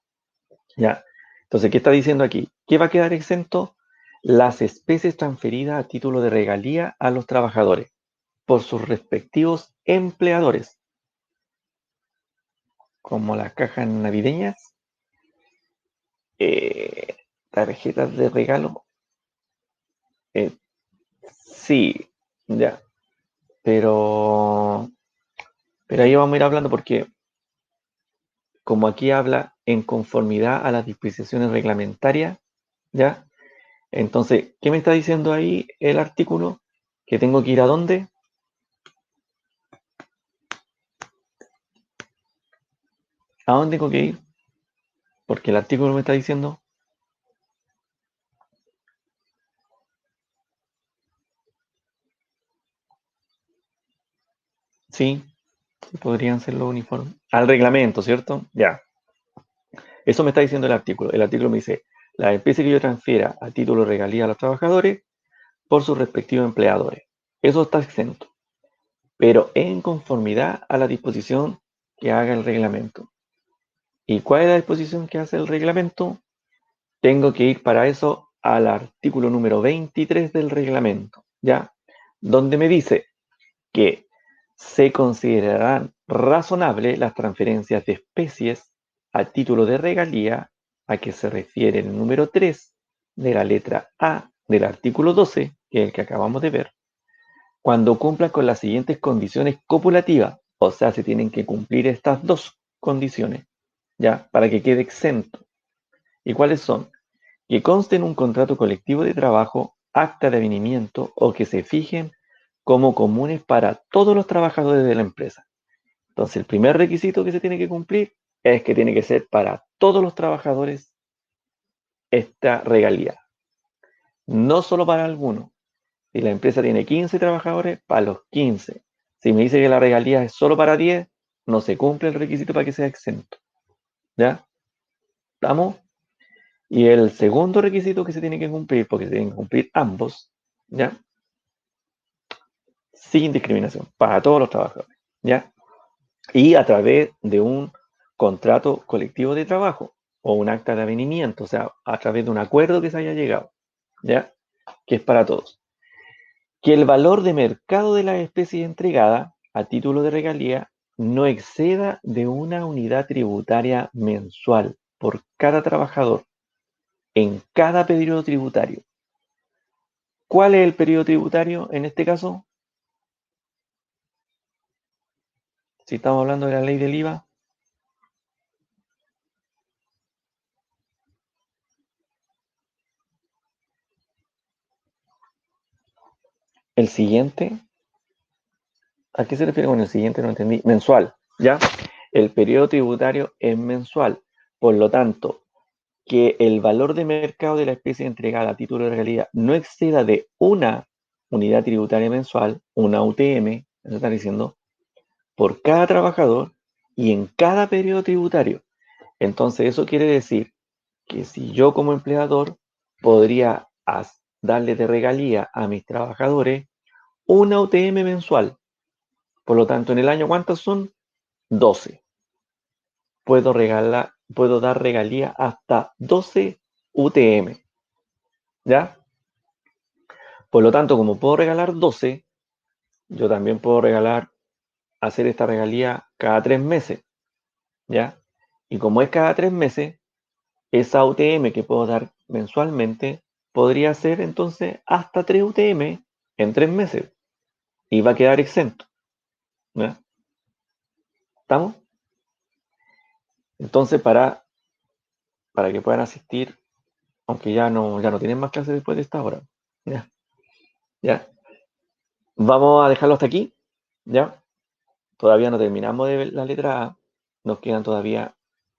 ¿Ya? Entonces, ¿qué está diciendo aquí? ¿Qué va a quedar exento? Las especies transferidas a título de regalía a los trabajadores por sus respectivos empleadores, como las cajas navideñas, eh, tarjetas de regalo. eh, sí, ya, pero, pero ahí vamos a ir hablando porque como aquí habla en conformidad a las disposiciones reglamentarias, ¿ya? Entonces, ¿qué me está diciendo ahí el artículo? ¿Que tengo que ir a dónde? ¿A dónde tengo que ir? Porque el artículo me está diciendo, sí, podrían ser los uniformes. Al reglamento, ¿cierto? Ya. Eso me está diciendo el artículo. El artículo me dice, la especie que yo transfiera a título de regalía a los trabajadores por sus respectivos empleadores. Eso está exento, pero en conformidad a la disposición que haga el reglamento. ¿Y cuál es la disposición que hace el reglamento? Tengo que ir para eso al artículo número 23 del reglamento, ¿ya? Donde me dice que se considerarán razonables las transferencias de especies a título de regalía a que se refiere el número 3 de la letra A del artículo 12, que es el que acabamos de ver, cuando cumplan con las siguientes condiciones copulativas, o sea, se tienen que cumplir estas dos condiciones, ¿ya? Para que quede exento. ¿Y cuáles son? Que conste en un contrato colectivo de trabajo, acta de avenimiento o que se fijen como comunes para todos los trabajadores de la empresa. Entonces, el primer requisito que se tiene que cumplir es que tiene que ser para todos los trabajadores esta regalía, no solo para algunos. Si la empresa tiene 15 trabajadores, para los 15. Si me dice que la regalía es solo para 10, no se cumple el requisito para que sea exento. ¿Ya? ¿Estamos? Y el segundo requisito que se tiene que cumplir, porque se tienen que cumplir ambos, ¿ya? Sin discriminación, para todos los trabajadores, ¿ya? Y a través de un contrato colectivo de trabajo o un acta de avenimiento, o sea, a través de un acuerdo que se haya llegado, ¿ya? Que es para todos. Que el valor de mercado de la especie entregada a título de regalía no exceda de una unidad tributaria mensual por cada trabajador en cada periodo tributario. ¿Cuál es el periodo tributario en este caso? Si estamos hablando de la ley del IVA, el siguiente, ¿a qué se refiere con el siguiente? No entendí. Mensual, ¿ya? El periodo tributario es mensual. Por lo tanto, que el valor de mercado de la especie entregada a título de regalía no exceda de una unidad tributaria mensual, una UTM, eso está diciendo, por cada trabajador y en cada periodo tributario. Entonces, eso quiere decir que si yo como empleador podría darle de regalía a mis trabajadores una UTM mensual. Por lo tanto, en el año, ¿cuántas son? 12. Puedo dar regalía hasta 12 UTM. ¿Ya? Por lo tanto, como puedo regalar 12, yo también puedo hacer esta regalía cada 3 meses. ¿Ya? Y como es cada 3 meses, esa UTM que puedo dar mensualmente podría ser entonces hasta 3 UTM en 3 meses. Y va a quedar exento. ¿Ya? ¿Estamos? Entonces, para que puedan asistir, aunque ya no tienen más clases después de esta hora. ¿Ya? ¿Ya? Vamos a dejarlo hasta aquí. ¿Ya? Todavía no terminamos de ver la letra A. Nos quedan todavía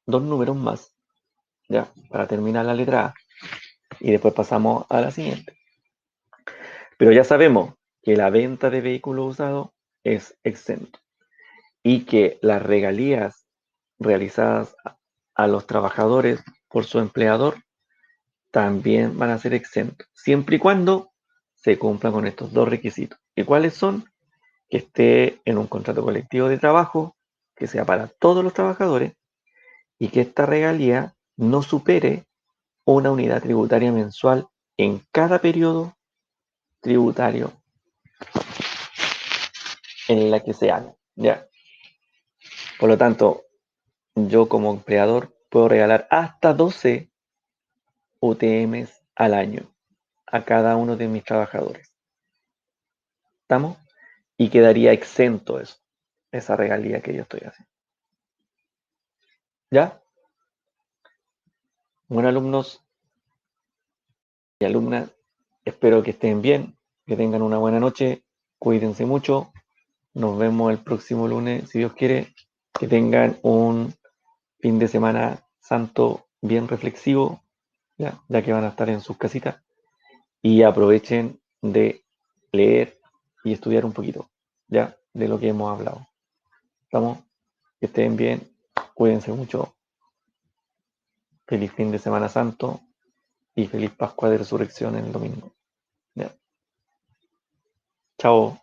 2 números más. ya, para terminar la letra A. Y después pasamos a la siguiente. Pero ya sabemos que la venta de vehículos usados es exento y que las regalías realizadas a los trabajadores por su empleador también van a ser exentos, siempre y cuando se cumplan con estos dos requisitos. ¿Y cuáles son? Que esté en un contrato colectivo de trabajo, que sea para todos los trabajadores y que esta regalía no supere una unidad tributaria mensual en cada periodo tributario en la que se haga. ¿Ya? Por lo tanto, yo como empleador puedo regalar hasta 12 UTMs al año a cada uno de mis trabajadores. ¿Estamos? Y quedaría exento eso, esa regalía que yo estoy haciendo. ¿Ya? Bueno, alumnos y alumnas, espero que estén bien, que tengan una buena noche, cuídense mucho, nos vemos el próximo lunes, si Dios quiere, que tengan un fin de semana santo bien reflexivo, ya que van a estar en sus casitas, y aprovechen de leer y estudiar un poquito, ya, de lo que hemos hablado. ¿Estamos? Que estén bien, cuídense mucho, feliz fin de semana santo y feliz Pascua de Resurrección el domingo. Ya. Chao.